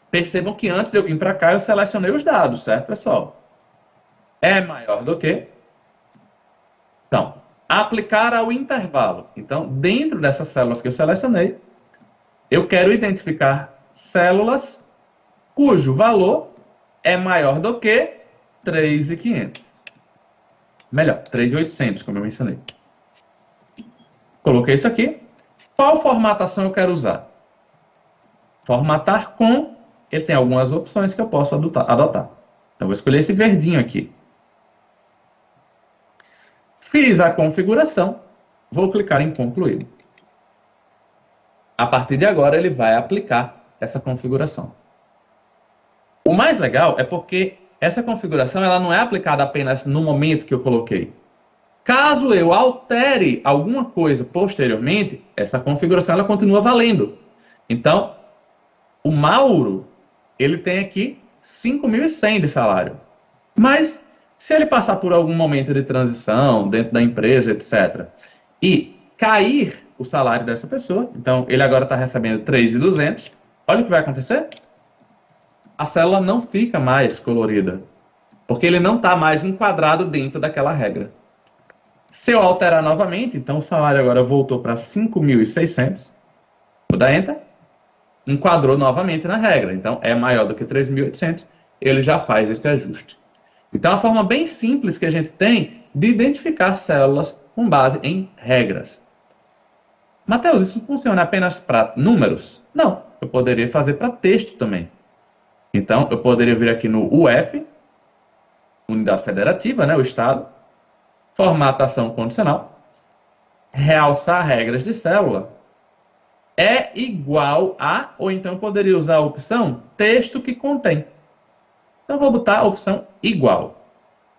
Percebam que antes de eu vir para cá, eu selecionei os dados, certo, pessoal? É maior do que... Então, aplicar ao intervalo. Então, dentro dessas células que eu selecionei, eu quero identificar células cujo valor é maior do que 3.500. Melhor, 3.800, como eu mencionei. Coloquei isso aqui. Qual formatação eu quero usar? Formatar com, ele tem algumas opções que eu posso adotar. Então, vou escolher esse verdinho aqui. Fiz a configuração, vou clicar em concluir. A partir de agora, ele vai aplicar essa configuração. O mais legal é porque essa configuração ela não é aplicada apenas no momento que eu coloquei. Caso eu altere alguma coisa posteriormente, essa configuração ela continua valendo. Então, o Mauro, ele tem aqui 5.100 de salário. Mas, se ele passar por algum momento de transição dentro da empresa, etc., e cair o salário dessa pessoa, então ele agora está recebendo 3.200, olha o que vai acontecer. A célula não fica mais colorida, porque ele não está mais enquadrado dentro daquela regra. Se eu alterar novamente, então o salário agora voltou para 5.600, vou dar Enter, enquadrou novamente na regra, então é maior do que 3.800, ele já faz esse ajuste. Então é uma forma bem simples que a gente tem de identificar células com base em regras. Matheus, isso funciona apenas para números? Não, eu poderia fazer para texto também. Então, eu poderia vir aqui no UF, Unidade Federativa, né, o Estado, formatação condicional, realçar regras de célula, é igual a, ou então eu poderia usar a opção texto que contém. Então, vou botar a opção igual.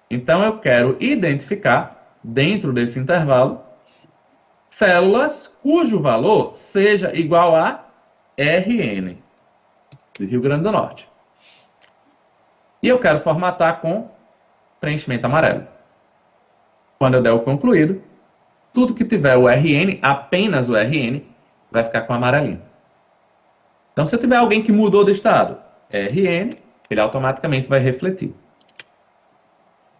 Então, eu quero identificar, dentro desse intervalo, células cujo valor seja igual a RN, de Rio Grande do Norte. E eu quero formatar com preenchimento amarelo. Quando eu der o concluído, tudo que tiver o RN, apenas o RN, vai ficar com amarelinho. Então, se eu tiver alguém que mudou de estado, RN, ele automaticamente vai refletir.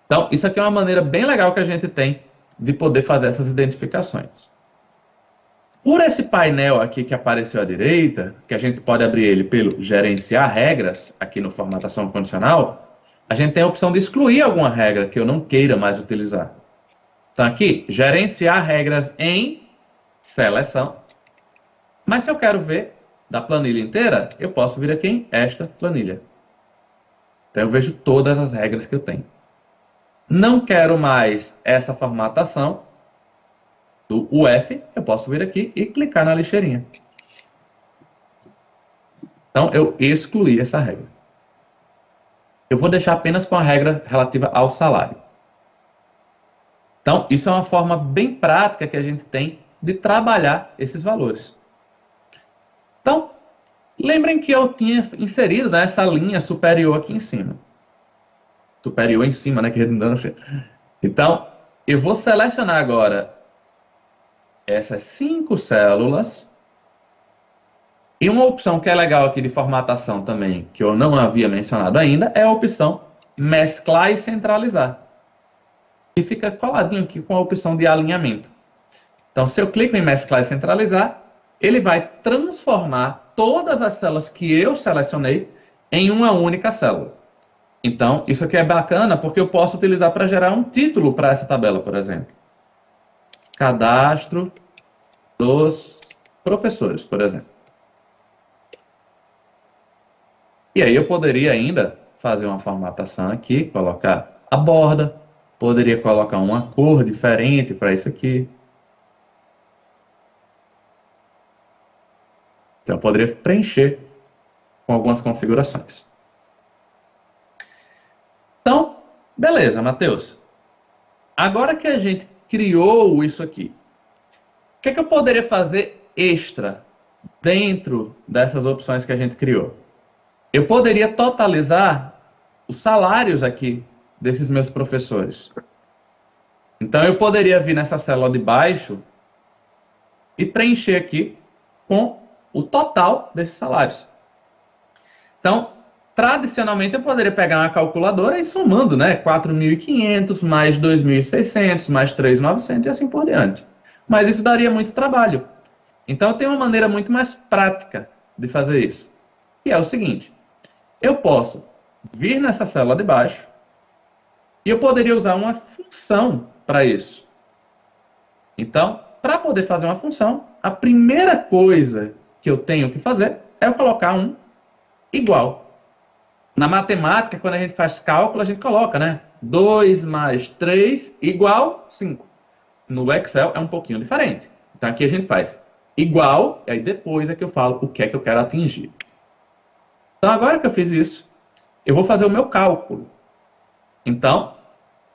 Então, isso aqui é uma maneira bem legal que a gente tem de poder fazer essas identificações. Por esse painel aqui que apareceu à direita, que a gente pode abrir ele pelo gerenciar regras, aqui no formatação condicional, a gente tem a opção de excluir alguma regra que eu não queira mais utilizar. Então aqui, gerenciar regras em seleção. Mas se eu quero ver da planilha inteira, eu posso vir aqui em esta planilha. Então eu vejo todas as regras que eu tenho. Não quero mais essa formatação do UF, eu posso vir aqui e clicar na lixeirinha. Então, eu excluí essa regra. Eu vou deixar apenas com a regra relativa ao salário. Então, isso é uma forma bem prática que a gente tem de trabalhar esses valores. Então, lembrem que eu tinha inserido essa linha superior aqui em cima. Superior em cima, né? Que redundância. Então, eu vou selecionar agora essas 5 células. E uma opção que é legal aqui de formatação também, que eu não havia mencionado ainda, é a opção mesclar e centralizar. E fica coladinho aqui com a opção de alinhamento. Então, se eu clico em mesclar e centralizar, ele vai transformar todas as células que eu selecionei em uma única célula. Então, isso aqui é bacana porque eu posso utilizar para gerar um título para essa tabela, por exemplo. Cadastro dos professores, por exemplo. E aí eu poderia ainda fazer uma formatação aqui, colocar a borda, poderia colocar uma cor diferente para isso aqui. Então eu poderia preencher com algumas configurações. Então, beleza, Matheus. Agora que a gente criou isso aqui, o que eu poderia fazer extra dentro dessas opções que a gente criou? Eu poderia totalizar os salários aqui desses meus professores. Então, eu poderia vir nessa célula de baixo e preencher aqui com o total desses salários. Então, tradicionalmente, eu poderia pegar uma calculadora e ir somando, né? 4.500 mais 2.600 mais 3.900 e assim por diante. Mas isso daria muito trabalho. Então, eu tenho uma maneira muito mais prática de fazer isso. E é o seguinte. eu posso vir nessa célula de baixo e eu poderia usar uma função para isso. Então, para poder fazer uma função, a primeira coisa que eu tenho que fazer é eu colocar um igual. Na matemática, quando a gente faz cálculo, a gente coloca, né? 2 mais 3 igual 5. No Excel é um pouquinho diferente. Então aqui a gente faz igual, e aí depois é que eu falo o que é que eu quero atingir. Então agora que eu fiz isso, eu vou fazer o meu cálculo. Então,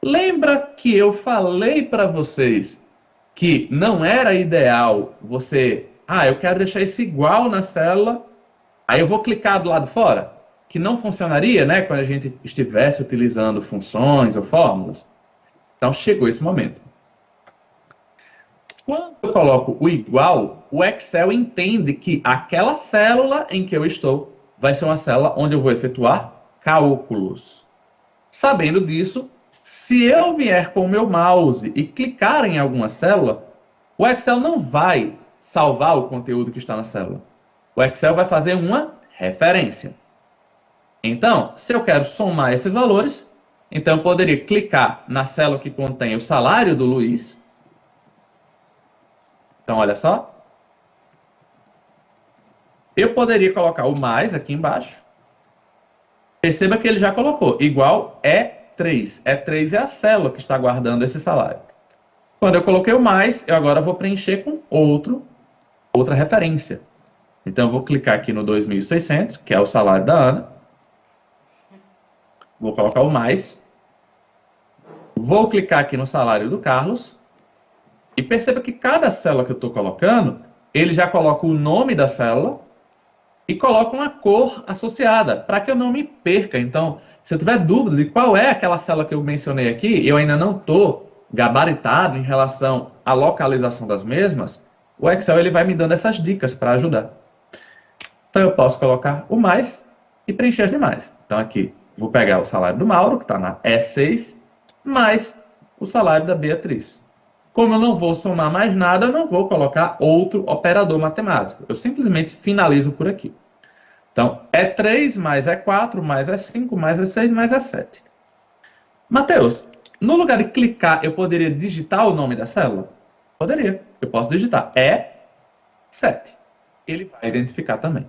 lembra que eu falei para vocês que não era ideal você... eu quero deixar isso igual na célula, aí eu vou clicar do lado de fora? Que não funcionaria, né, quando a gente estivesse utilizando funções ou fórmulas. Então chegou esse momento. Quando eu coloco o igual, o Excel entende que aquela célula em que eu estou vai ser uma célula onde eu vou efetuar cálculos. Sabendo disso, se eu vier com o meu mouse e clicar em alguma célula, o Excel não vai salvar o conteúdo que está na célula. O Excel vai fazer uma referência. Então, se eu quero somar esses valores, então eu poderia clicar na célula que contém o salário do Luiz. Então, olha só. Eu poderia colocar o mais aqui embaixo. Perceba que ele já colocou. Igual E3. E3 é a célula que está guardando esse salário. Quando eu coloquei o mais, eu agora vou preencher com outra referência. Então, eu vou clicar aqui no 2.600, que é o salário da Ana. Vou colocar o mais. Vou clicar aqui no salário do Carlos. E perceba que cada célula que eu estou colocando, ele já coloca o nome da célula e coloca uma cor associada, para que eu não me perca. Então, se eu tiver dúvida de qual é aquela célula que eu mencionei aqui, e eu ainda não estou gabaritado em relação à localização das mesmas, o Excel ele vai me dando essas dicas para ajudar. Então, eu posso colocar o mais e preencher as demais. Então, aqui, vou pegar o salário do Mauro, que está na E6, mais o salário da Beatriz. Como eu não vou somar mais nada, eu não vou colocar outro operador matemático. Eu simplesmente finalizo por aqui. Então, E3 mais E4 mais E5 mais E6 mais E7. Mateus, no lugar de clicar, eu poderia digitar o nome da célula? Poderia. Eu posso digitar E7. Ele vai identificar também.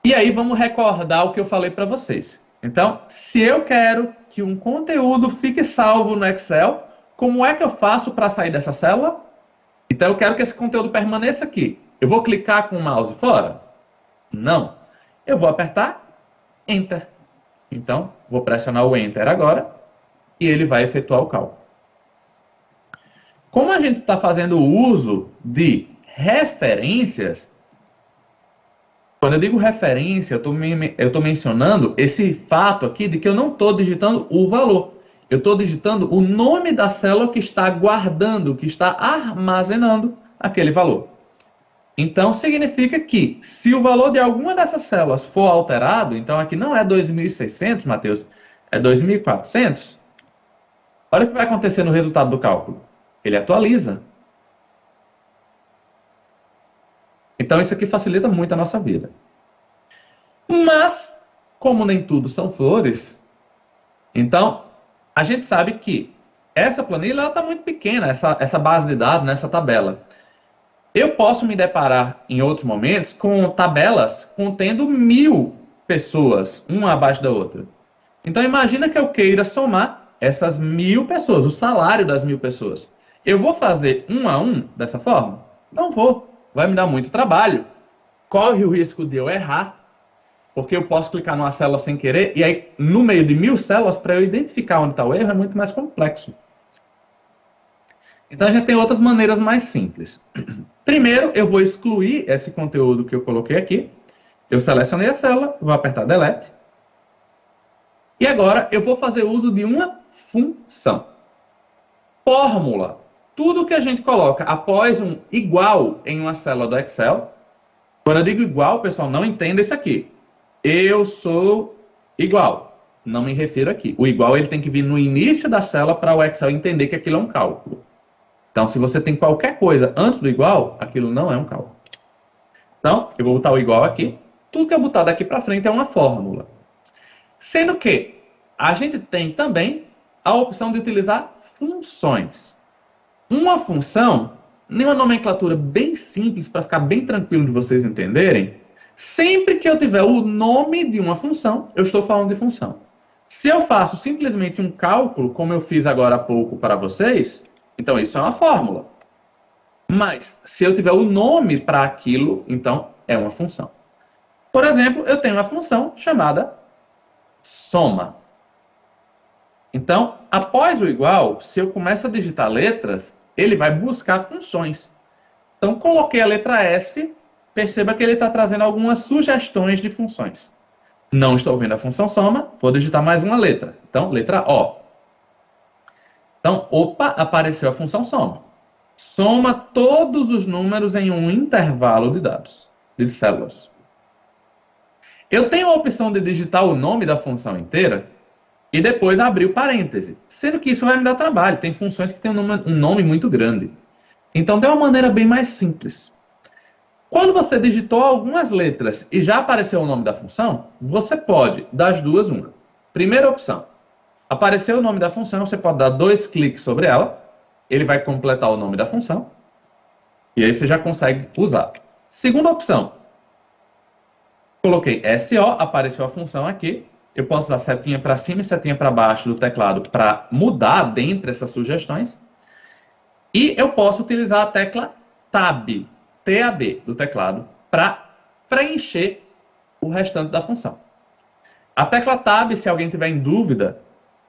E aí vamos recordar o que eu falei para vocês. Então, se eu quero que um conteúdo fique salvo no Excel, como é que eu faço para sair dessa célula? Então, eu quero que esse conteúdo permaneça aqui. Eu vou clicar com o mouse fora? Não. Eu vou apertar Enter. Então, vou pressionar o Enter agora e ele vai efetuar o cálculo. Como a gente está fazendo uso de referências, quando eu digo referência, eu estou mencionando esse fato aqui de que eu não estou digitando o valor. Eu estou digitando o nome da célula que está guardando, que está armazenando aquele valor. Então, significa que se o valor de alguma dessas células for alterado, então aqui não é 2.600, Mateus, é 2.400, olha o que vai acontecer no resultado do cálculo. Ele atualiza. Então, isso aqui facilita muito a nossa vida. Mas, como nem tudo são flores, então, a gente sabe que essa planilha está muito pequena, essa base de dados, essa tabela. Eu posso me deparar, em outros momentos, com tabelas contendo 1.000 pessoas, uma abaixo da outra. Então, imagina que eu queira somar essas 1.000 pessoas, o salário das 1.000 pessoas. Eu vou fazer um a um dessa forma? Não vou. Vai me dar muito trabalho. Corre o risco de eu errar, porque eu posso clicar numa célula sem querer, e aí, no meio de 1.000 células, para eu identificar onde está o erro, é muito mais complexo. Então, a gente tem outras maneiras mais simples. Primeiro, eu vou excluir esse conteúdo que eu coloquei aqui. Eu selecionei a célula, vou apertar Delete. E agora, eu vou fazer uso de uma função. Fórmula. Tudo que a gente coloca após um igual em uma célula do Excel, quando eu digo igual, pessoal, não entenda isso aqui. Eu sou igual. Não me refiro aqui. O igual ele tem que vir no início da célula para o Excel entender que aquilo é um cálculo. Então, se você tem qualquer coisa antes do igual, aquilo não é um cálculo. Então, eu vou botar o igual aqui. tudo que eu botar daqui para frente é uma fórmula. Sendo que a gente tem também a opção de utilizar funções. Uma função, em uma nomenclatura bem simples, para ficar bem tranquilo de vocês entenderem, sempre que eu tiver o nome de uma função, eu estou falando de função. Se eu faço simplesmente um cálculo, como eu fiz agora há pouco para vocês, então isso é uma fórmula. Mas, se eu tiver o nome para aquilo, então é uma função. Por exemplo, eu tenho uma função chamada soma. Então, após o igual, se eu começo a digitar letras, ele vai buscar funções. Então, coloquei a letra S, perceba que ele está trazendo algumas sugestões de funções. Não estou vendo a função soma, vou digitar mais uma letra. Então, letra O. Então, opa, apareceu a função soma. Soma todos os números em um intervalo de dados, de células. Eu tenho a opção de digitar o nome da função inteira e depois abrir o parêntese, sendo que isso vai me dar trabalho. Tem funções que têm um nome muito grande. Então, tem uma maneira bem mais simples. Quando você digitou algumas letras e já apareceu o nome da função, você pode, das duas, uma. Primeira opção, apareceu o nome da função, você pode dar 2 cliques sobre ela, ele vai completar o nome da função, e aí você já consegue usar. Segunda opção, coloquei SO, apareceu a função aqui, eu posso usar setinha para cima e setinha para baixo do teclado para mudar dentre essas sugestões, e eu posso utilizar a tecla Tab, TAB do teclado, para preencher o restante da função. A tecla Tab, se alguém tiver em dúvida,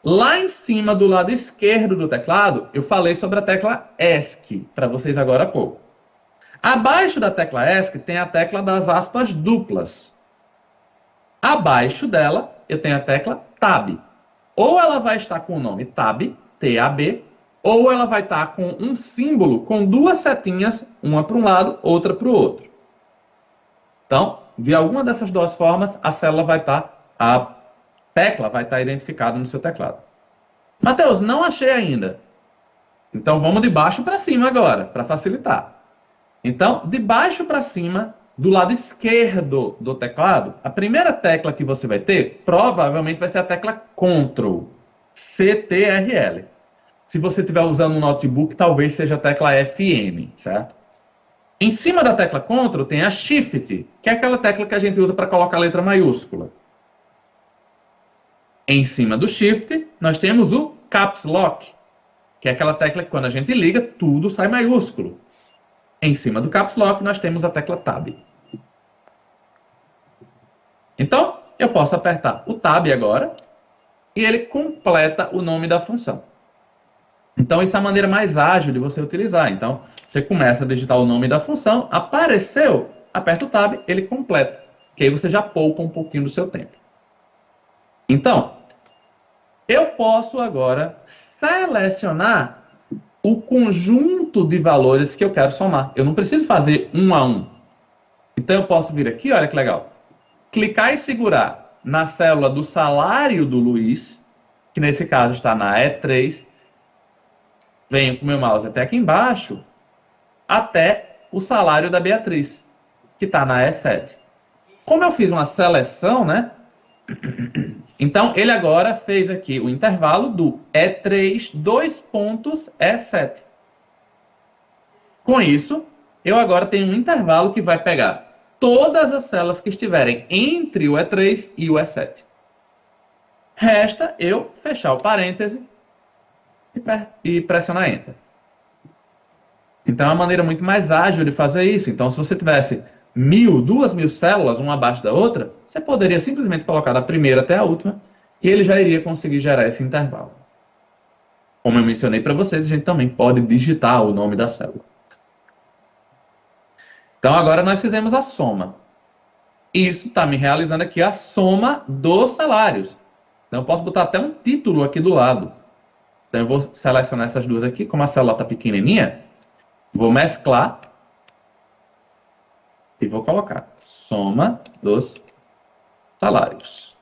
lá em cima do lado esquerdo do teclado, eu falei sobre a tecla ESC, para vocês agora há pouco. Abaixo da tecla ESC tem a tecla das aspas duplas. Abaixo dela, eu tenho a tecla Tab. Ou ela vai estar com o nome Tab, T-A-B, ou ela vai estar com um símbolo com 2 setinhas, uma para um lado, outra para o outro. Então, de alguma dessas 2 formas, a célula vai estar, a tecla vai estar identificada no seu teclado. Mateus, não achei ainda. Então, vamos de baixo para cima agora, para facilitar. Então, de baixo para cima, do lado esquerdo do teclado, a primeira tecla que você vai ter, provavelmente vai ser a tecla Ctrl, C-T-R-L. Se você estiver usando um notebook, talvez seja a tecla FM, certo? Em cima da tecla Ctrl tem a Shift, que é aquela tecla que a gente usa para colocar a letra maiúscula. Em cima do Shift, nós temos o Caps Lock, que é aquela tecla que quando a gente liga, tudo sai maiúsculo. Em cima do Caps Lock, nós temos a tecla Tab. Então, eu posso apertar o Tab agora, e ele completa o nome da função. Então, isso é a maneira mais ágil de você utilizar. Então, você começa a digitar o nome da função, apareceu, aperta o Tab, ele completa. Que aí você já poupa um pouquinho do seu tempo. Então, eu posso agora selecionar o conjunto de valores que eu quero somar. Eu não preciso fazer um a um. Então, eu posso vir aqui, olha que legal. Clicar e segurar na célula do salário do Luiz, que nesse caso está na E3. Venho com o meu mouse até aqui embaixo, até o salário da Beatriz, que está na E7. Como eu fiz uma seleção, né? Então, ele agora fez aqui o intervalo do E3, 2 pontos, E7. Com isso, eu agora tenho um intervalo que vai pegar todas as células que estiverem entre o E3 e o E7. Resta eu fechar o parêntese e pressionar Enter. Então é uma maneira muito mais ágil de fazer isso. Então, se você tivesse 2.000 células, uma abaixo da outra, você poderia simplesmente colocar da primeira até a última e ele já iria conseguir gerar esse intervalo. Como eu mencionei para vocês, a gente também pode digitar o nome da célula. Então, agora nós fizemos a soma. Isso está me realizando aqui a soma dos salários. Então, eu posso botar até um título aqui do lado. Então, eu vou selecionar essas duas aqui. Como a célula está pequenininha, vou mesclar e vou colocar soma dos salários.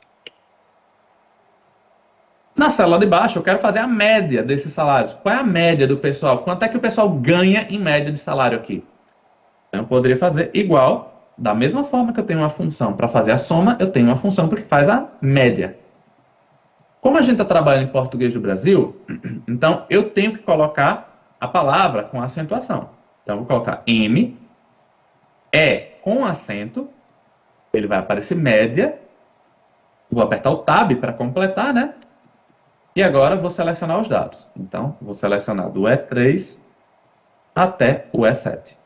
Na célula de baixo, eu quero fazer a média desses salários. Qual é a média do pessoal? Quanto é que o pessoal ganha em média de salário aqui? Então, eu poderia fazer igual da mesma forma que eu tenho uma função para fazer a soma, eu tenho uma função que faz a média. Como a gente está trabalhando em português do Brasil, então eu tenho que colocar a palavra com acentuação. Então, eu vou colocar M, E com acento, ele vai aparecer média, vou apertar o Tab para completar, né? E agora vou selecionar os dados. Então, vou selecionar do E3 até o E7.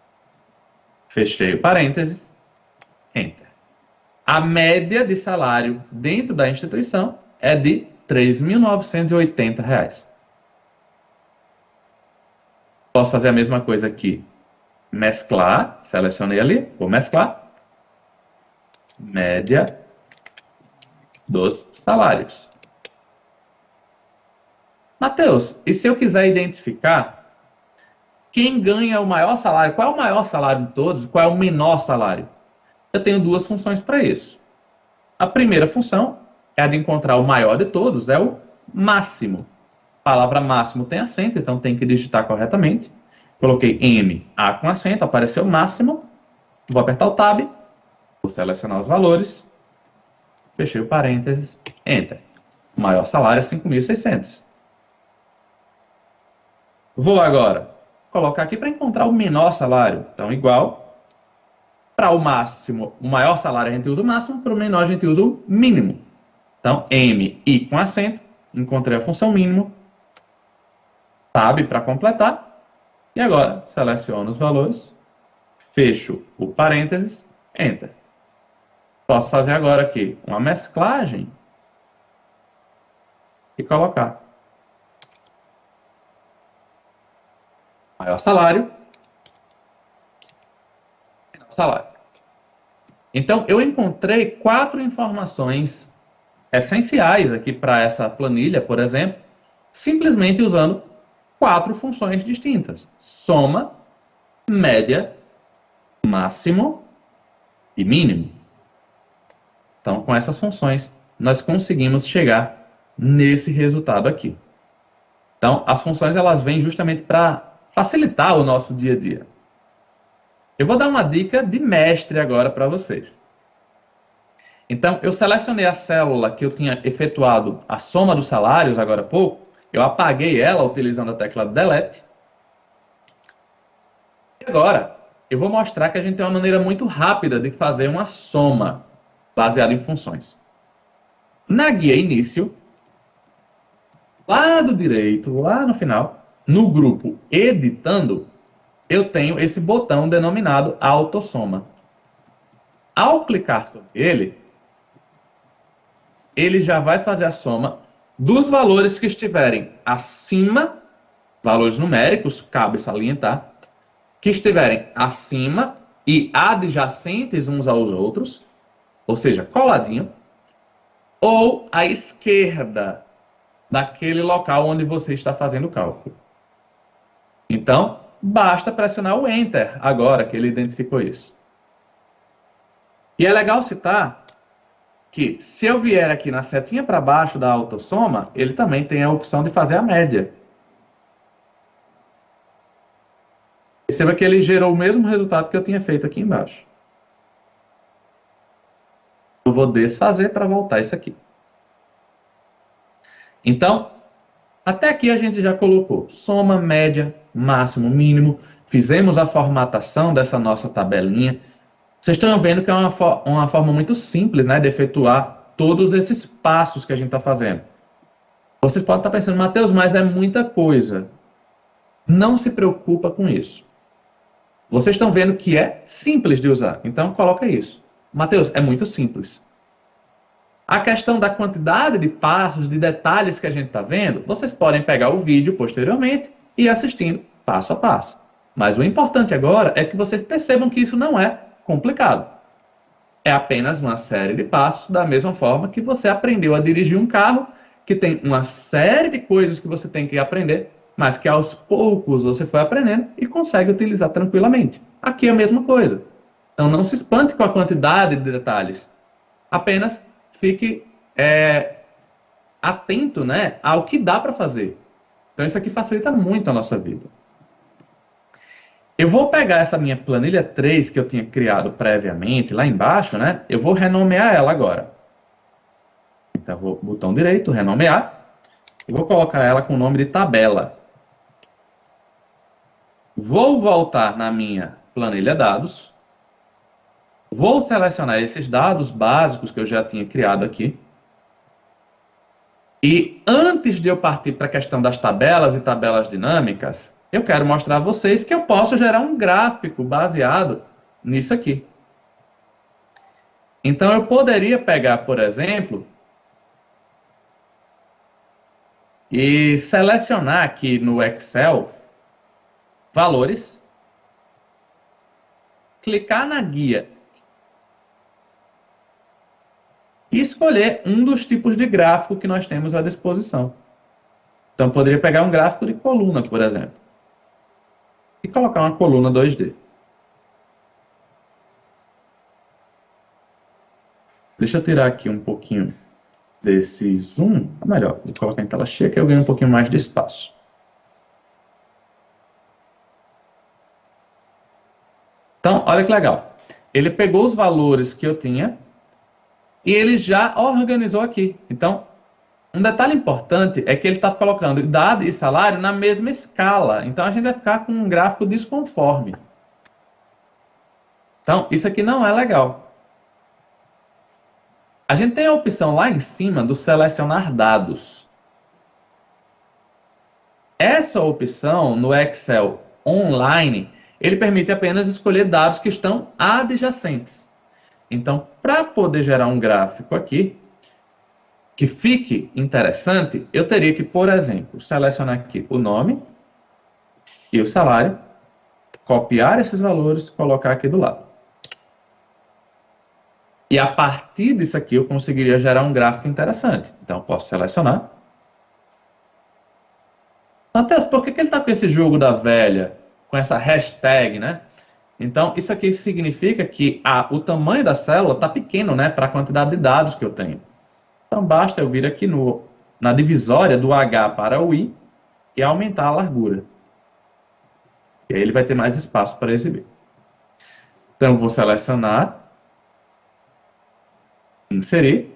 Fechei o parênteses, Enter. A média de salário dentro da instituição é de R$ 3.980. Posso fazer a mesma coisa aqui. Mesclar, selecionei ali, vou mesclar. Média dos salários. Mateus, e se eu quiser identificar quem ganha o maior salário, qual é o maior salário de todos, qual é o menor salário? Eu tenho duas funções para isso. A primeira função é a de encontrar o maior de todos, é o máximo. A palavra máximo tem acento, então tem que digitar corretamente. Coloquei M, A com acento, apareceu máximo. Vou apertar o Tab, vou selecionar os valores. Fechei o parênteses, Enter. O maior salário é 5.600. Vou agora colocar aqui para encontrar o menor salário. Então, igual. Para o máximo, o maior salário a gente usa o máximo, para o menor a gente usa o mínimo. Então, M, I com acento, encontrei a função mínimo. Tab para completar. E agora, seleciono os valores, fecho o parênteses, Enter. Posso fazer agora aqui uma mesclagem e colocar maior salário, menor salário. Então, eu encontrei 4 informações essenciais aqui para essa planilha, por exemplo, simplesmente usando 4 funções distintas: soma, média, máximo e mínimo. Então, com essas funções, nós conseguimos chegar nesse resultado aqui. Então, as funções elas vêm justamente para facilitar o nosso dia a dia. Eu vou dar uma dica de mestre agora para vocês. Então, eu selecionei a célula que eu tinha efetuado a soma dos salários agora há pouco. Eu apaguei ela utilizando a tecla Delete. E agora, eu vou mostrar que a gente tem uma maneira muito rápida de fazer uma soma baseada em funções. Na guia Início, lá do direito, lá no final, no grupo Editando, eu tenho esse botão denominado Autossoma. Ao clicar sobre ele, ele já vai fazer a soma dos valores que estiverem acima, valores numéricos, cabe salientar, que estiverem acima e adjacentes uns aos outros, ou seja, coladinho, ou à esquerda daquele local onde você está fazendo o cálculo. Então, basta pressionar o Enter agora que ele identificou isso. E é legal citar que se eu vier aqui na setinha para baixo da autossoma, ele também tem a opção de fazer a média. Perceba que ele gerou o mesmo resultado que eu tinha feito aqui embaixo. Eu vou desfazer para voltar isso aqui. Então, até aqui a gente já colocou soma, média, máximo, mínimo. Fizemos a formatação dessa nossa tabelinha. Vocês estão vendo que é uma forma muito simples, né, de efetuar todos esses passos que a gente está fazendo. Vocês podem estar pensando, Mateus, mas é muita coisa. Não se preocupa com isso. Vocês estão vendo que é simples de usar. Então, coloca isso. Mateus, é muito simples. A questão da quantidade de passos, de detalhes que a gente está vendo, vocês podem pegar o vídeo posteriormente e ir assistindo passo a passo. Mas o importante agora é que vocês percebam que isso não é complicado. É apenas uma série de passos, da mesma forma que você aprendeu a dirigir um carro, que tem uma série de coisas que você tem que aprender, mas que aos poucos você foi aprendendo e consegue utilizar tranquilamente. Aqui é a mesma coisa. Então não se espante com a quantidade de detalhes. Apenas fique atento, né, ao que dá para fazer. Então isso aqui facilita muito a nossa vida. Eu vou pegar essa minha planilha 3 que eu tinha criado previamente, lá embaixo, né? Eu vou renomear ela agora. Então, vou botão direito, renomear. E vou colocar ela com o nome de tabela. Vou voltar na minha planilha dados. Vou selecionar esses dados básicos que eu já tinha criado aqui. E antes de eu partir para a questão das tabelas e tabelas dinâmicas, eu quero mostrar a vocês que eu posso gerar um gráfico baseado nisso aqui. Então, eu poderia pegar, por exemplo, e selecionar aqui no Excel valores, clicar na guia e escolher um dos tipos de gráfico que nós temos à disposição. Então, eu poderia pegar um gráfico de coluna, por exemplo, e colocar uma coluna 2D. Deixa eu tirar aqui um pouquinho desse zoom. Melhor, vou colocar em tela cheia que eu ganho um pouquinho mais de espaço. Então, olha que legal. Ele pegou os valores que eu tinha e ele já organizou aqui. Então, um detalhe importante é que ele está colocando idade e salário na mesma escala. Então, a gente vai ficar com um gráfico desconforme. Então, isso aqui não é legal. A gente tem a opção lá em cima do selecionar dados. Essa opção no Excel Online, ele permite apenas escolher dados que estão adjacentes. Então, para poder gerar um gráfico aqui, que fique interessante, eu teria que, por exemplo, selecionar aqui o nome e o salário, copiar esses valores e colocar aqui do lado. E a partir disso aqui eu conseguiria gerar um gráfico interessante. Então, eu posso selecionar. Matheus, por que ele está com esse jogo da velha, com essa hashtag, né? Então, isso aqui significa que o tamanho da célula está pequeno, né, para a quantidade de dados que eu tenho. Então, basta eu vir aqui na divisória do H para o I e aumentar a largura. E aí ele vai ter mais espaço para exibir. Então, eu vou selecionar, inserir,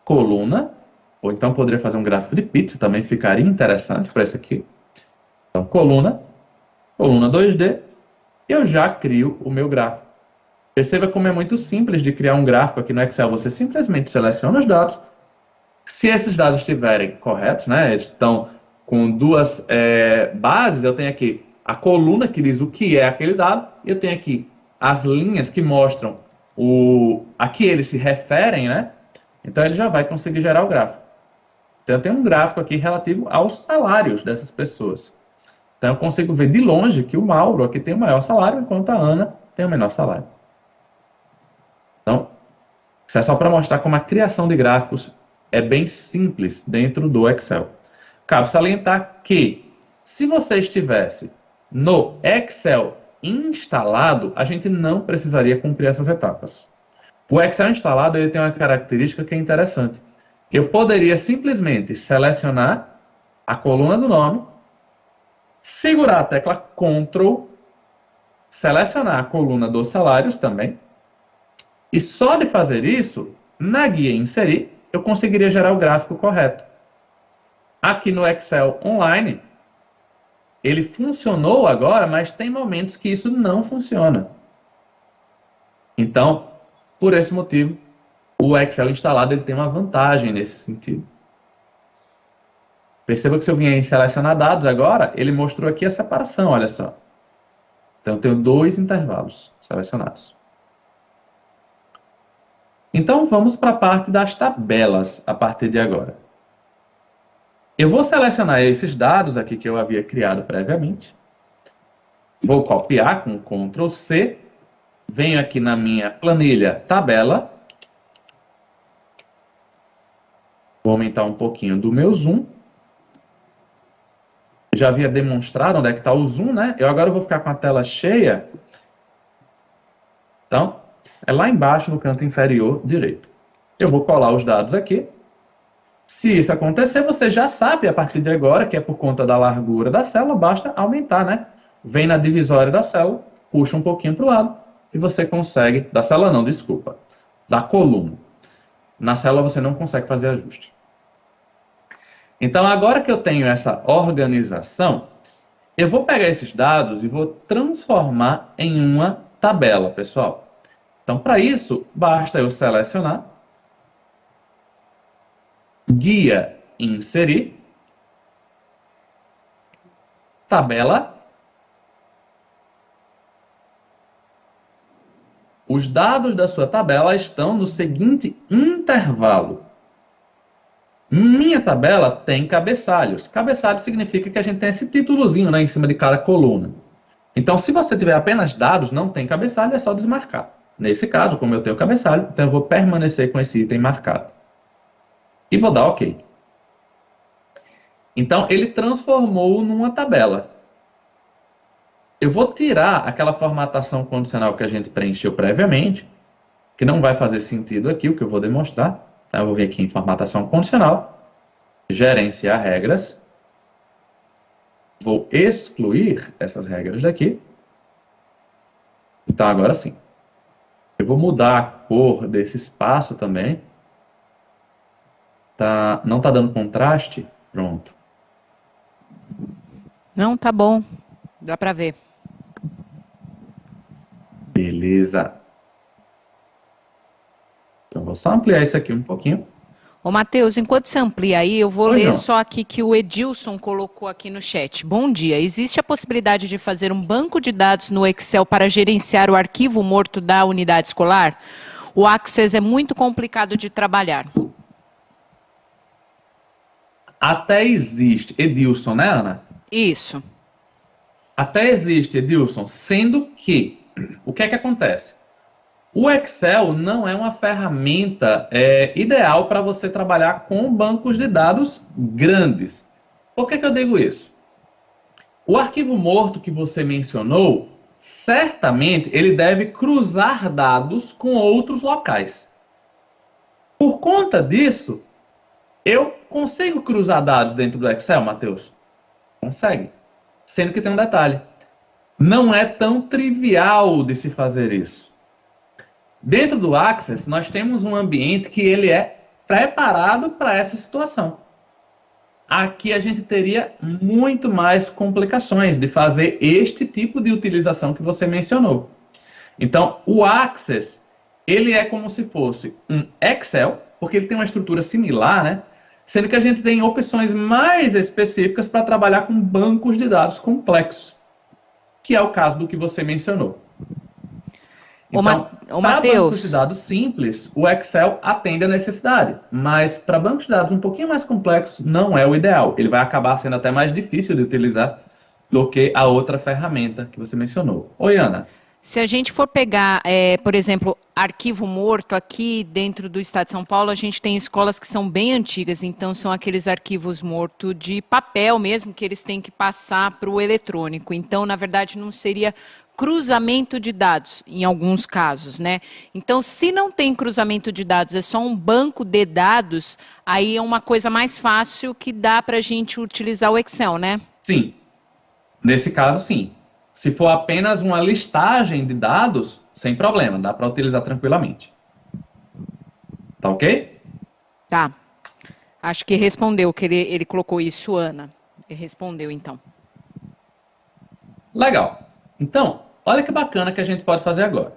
coluna, ou então poderia fazer um gráfico de pizza, também ficaria interessante para esse aqui. Então, coluna 2D, eu já crio o meu gráfico. Perceba como é muito simples de criar um gráfico aqui no Excel. Você simplesmente seleciona os dados. Se esses dados estiverem corretos, né, estão com duas bases, eu tenho aqui a coluna que diz o que é aquele dado, e eu tenho aqui as linhas que mostram a que eles se referem, né? Então ele já vai conseguir gerar o gráfico. Então eu tenho um gráfico aqui relativo aos salários dessas pessoas. Então eu consigo ver de longe que o Mauro aqui tem o maior salário, enquanto a Ana tem o menor salário. Então, isso é só para mostrar como a criação de gráficos é bem simples dentro do Excel. Cabe salientar que, se você estivesse no Excel instalado, a gente não precisaria cumprir essas etapas. O Excel instalado ele tem uma característica que é interessante. Eu poderia simplesmente selecionar a coluna do nome, segurar a tecla Ctrl, selecionar a coluna dos salários também, e só de fazer isso, na guia Inserir, eu conseguiria gerar o gráfico correto. Aqui no Excel Online, ele funcionou agora, mas tem momentos que isso não funciona. Então, por esse motivo, o Excel instalado ele tem uma vantagem nesse sentido. Perceba que se eu vier em selecionar dados agora, ele mostrou aqui a separação, olha só. Então, eu tenho dois intervalos selecionados. Então, vamos para a parte das tabelas a partir de agora. Eu vou selecionar esses dados aqui que eu havia criado previamente. Vou copiar com Ctrl C. Venho aqui na minha planilha tabela. Vou aumentar um pouquinho do meu zoom. Eu já havia demonstrado onde é que está o zoom, né? Eu agora vou ficar com a tela cheia. Então, é lá embaixo no canto inferior direito. Eu vou colar os dados aqui. Se isso acontecer, você já sabe a partir de agora que é por conta da largura da célula, basta aumentar, né, vem na divisória da célula, puxa um pouquinho para o lado e você consegue, da célula não, desculpa, da coluna. Na célula você não consegue fazer ajuste. Então, agora que eu tenho essa organização, eu vou pegar esses dados e vou transformar em uma tabela, pessoal. Então, para isso, basta eu selecionar, guia, inserir, tabela. Os dados da sua tabela estão no seguinte intervalo. Minha tabela tem cabeçalhos. Cabeçalho significa que a gente tem esse títulozinho, né, em cima de cada coluna. Então, se você tiver apenas dados, não tem cabeçalho, é só desmarcar. Nesse caso, como eu tenho cabeçalho, então eu vou permanecer com esse item marcado. E vou dar OK. Então, ele transformou numa tabela. Eu vou tirar aquela formatação condicional que a gente preencheu previamente, que não vai fazer sentido aqui, o que eu vou demonstrar. Então, eu vou vir aqui em formatação condicional, gerenciar regras. Vou excluir essas regras daqui. Então, agora sim. Eu vou mudar a cor desse espaço também. Não está dando contraste? Pronto. Não, tá bom. Dá para ver. Beleza. Então, vou só ampliar isso aqui um pouquinho. Ô, Matheus, enquanto você amplia aí, eu vou ler só aqui que o Edilson colocou aqui no chat. Bom dia. Existe a possibilidade de fazer um banco de dados no Excel para gerenciar o arquivo morto da unidade escolar? O Access é muito complicado de trabalhar. Até existe. Edilson, né, Ana? Isso. Até existe, Edilson, sendo que, o que é que acontece? O Excel não é uma ferramenta ideal para você trabalhar com bancos de dados grandes. Por que eu digo isso? O arquivo morto que você mencionou, certamente ele deve cruzar dados com outros locais. Por conta disso, eu consigo cruzar dados dentro do Excel, Matheus? Consegue. Sendo que tem um detalhe. Não é tão trivial de se fazer isso. Dentro do Access, nós temos um ambiente que ele é preparado para essa situação. Aqui a gente teria muito mais complicações de fazer este tipo de utilização que você mencionou. Então, o Access, ele é como se fosse um Excel, porque ele tem uma estrutura similar, né? Sendo que a gente tem opções mais específicas para trabalhar com bancos de dados complexos, que é o caso do que você mencionou. Então, para bancos de dados simples, o Excel atende a necessidade, mas para bancos de dados um pouquinho mais complexos, não é o ideal. Ele vai acabar sendo até mais difícil de utilizar do que a outra ferramenta que você mencionou. Oi, Ana. Se a gente for pegar, por exemplo, arquivo morto, aqui dentro do estado de São Paulo, a gente tem escolas que são bem antigas, então são aqueles arquivos mortos de papel mesmo, que eles têm que passar para o eletrônico. Então, na verdade, não seria cruzamento de dados, em alguns casos, né? Então, se não tem cruzamento de dados, é só um banco de dados, aí é uma coisa mais fácil que dá para a gente utilizar o Excel, né? Sim. Nesse caso, sim. Se for apenas uma listagem de dados, sem problema, dá para utilizar tranquilamente. Tá ok? Tá. Acho que respondeu, que ele colocou isso, Ana. Ele respondeu, então. Legal. Então, olha que bacana que a gente pode fazer agora.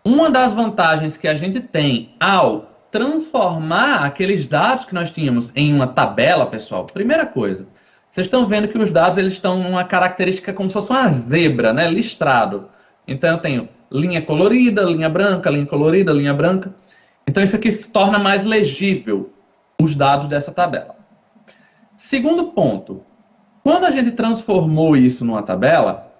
Uma das vantagens que a gente tem ao transformar aqueles dados que nós tínhamos em uma tabela, pessoal, primeira coisa, vocês estão vendo que os dados eles estão numa característica como se fosse uma zebra, né? Listrado. Então eu tenho linha colorida, linha branca, linha colorida, linha branca. Então isso aqui torna mais legível os dados dessa tabela. Segundo ponto, quando a gente transformou isso numa tabela,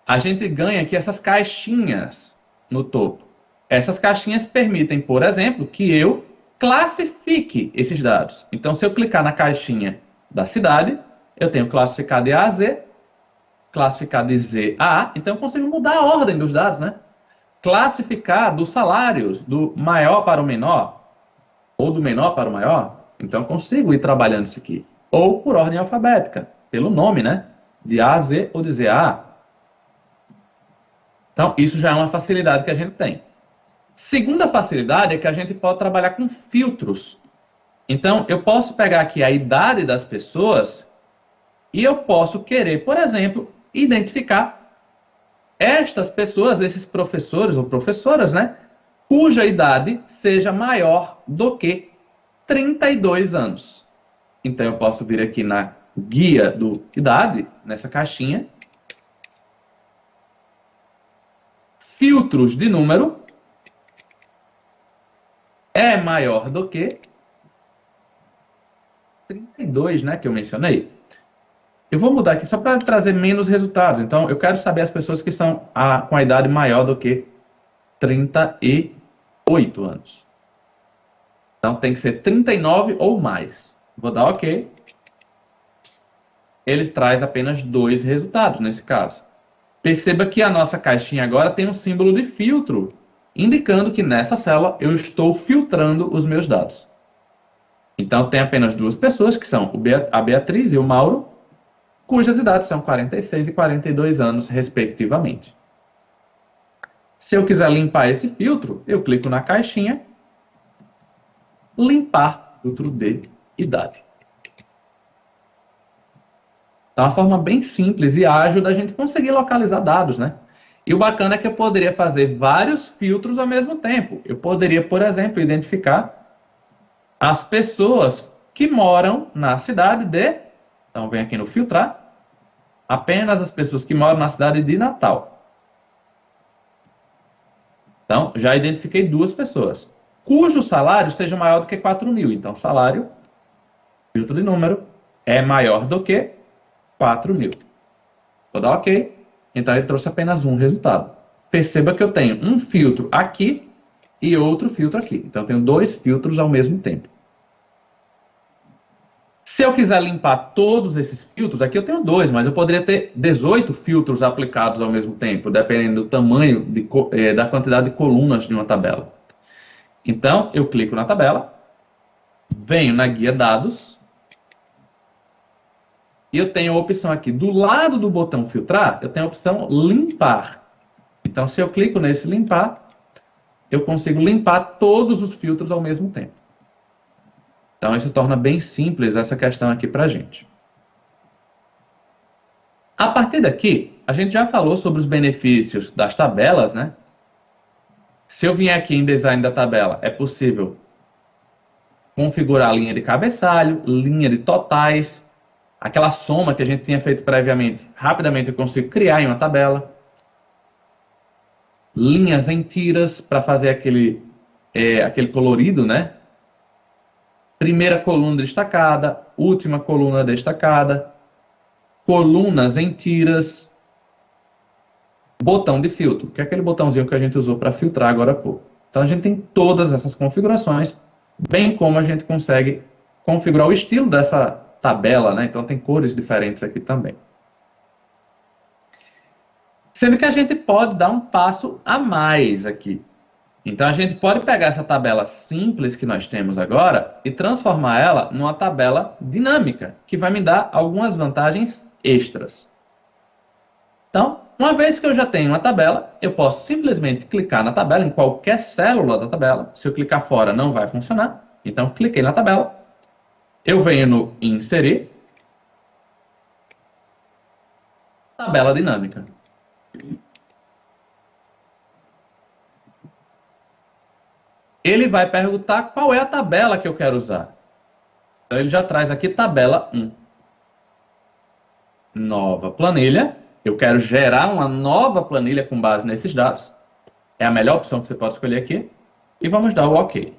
a gente ganha aqui essas caixinhas no topo. Essas caixinhas permitem, por exemplo, que eu classifique esses dados. Então, se eu clicar na caixinha da cidade, eu tenho classificado de A a Z, classificado de Z a A, então eu consigo mudar a ordem dos dados, né? Classificar dos salários, do maior para o menor, ou do menor para o maior, então eu consigo ir trabalhando isso aqui. Ou por ordem alfabética, pelo nome, né? De A a Z ou de Z a A. Então, isso já é uma facilidade que a gente tem. Segunda facilidade é que a gente pode trabalhar com filtros. Então, eu posso pegar aqui a idade das pessoas e eu posso querer, por exemplo, identificar estas pessoas, esses professores ou professoras, né, cuja idade seja maior do que 32 anos. Então, eu posso vir aqui na guia do idade, nessa caixinha, filtros de número, é maior do que 32, né, que eu mencionei. Eu vou mudar aqui só para trazer menos resultados. Então, eu quero saber as pessoas que estão com a idade maior do que 38 anos. Então, tem que ser 39 ou mais. Vou dar OK. Ele traz apenas 2 resultados nesse caso. Perceba que a nossa caixinha agora tem um símbolo de filtro, indicando que nessa célula eu estou filtrando os meus dados. Então, tem apenas 2 pessoas, que são a Beatriz e o Mauro, cujas idades são 46 e 42 anos, respectivamente. Se eu quiser limpar esse filtro, eu clico na caixinha, limpar filtro de idade. Então, é uma forma bem simples e ágil da gente conseguir localizar dados, né? E o bacana é que eu poderia fazer vários filtros ao mesmo tempo. Eu poderia, por exemplo, identificar as pessoas que moram na cidade de... Então, vem aqui no filtrar. Apenas as pessoas que moram na cidade de Natal. Então, já identifiquei 2 pessoas. Cujo salário seja maior do que 4.000. Então, salário, filtro de número, é maior do que 4.000. Vou dar OK. Então, ele trouxe apenas um resultado. Perceba que eu tenho um filtro aqui e outro filtro aqui. Então, eu tenho 2 filtros ao mesmo tempo. Se eu quiser limpar todos esses filtros, aqui eu tenho 2, mas eu poderia ter 18 filtros aplicados ao mesmo tempo, dependendo do tamanho, da quantidade de colunas de uma tabela. Então, eu clico na tabela, venho na guia dados, e eu tenho a opção aqui, do lado do botão filtrar, eu tenho a opção limpar. Então, se eu clico nesse limpar, eu consigo limpar todos os filtros ao mesmo tempo. Então, isso torna bem simples essa questão aqui para a gente. A partir daqui, a gente já falou sobre os benefícios das tabelas, né? Se eu vier aqui em design da tabela, é possível configurar a linha de cabeçalho, linha de totais, aquela soma que a gente tinha feito previamente. Rapidamente eu consigo criar em uma tabela. Linhas em tiras para fazer aquele colorido, né? Primeira coluna destacada, última coluna destacada, colunas em tiras, botão de filtro, que é aquele botãozinho que a gente usou para filtrar agora há pouco. Então a gente tem todas essas configurações, bem como a gente consegue configurar o estilo dessa tabela, né? Então tem cores diferentes aqui também. Sendo que a gente pode dar um passo a mais aqui. Então, a gente pode pegar essa tabela simples que nós temos agora e transformar ela numa tabela dinâmica, que vai me dar algumas vantagens extras. Então, uma vez que eu já tenho uma tabela, eu posso simplesmente clicar na tabela, em qualquer célula da tabela. Se eu clicar fora, não vai funcionar. Então, cliquei na tabela. Eu venho no Inserir. Tabela dinâmica. Ele vai perguntar qual é a tabela que eu quero usar. Então, ele já traz aqui tabela 1. Nova planilha. Eu quero gerar uma nova planilha com base nesses dados. É a melhor opção que você pode escolher aqui. E vamos dar o OK.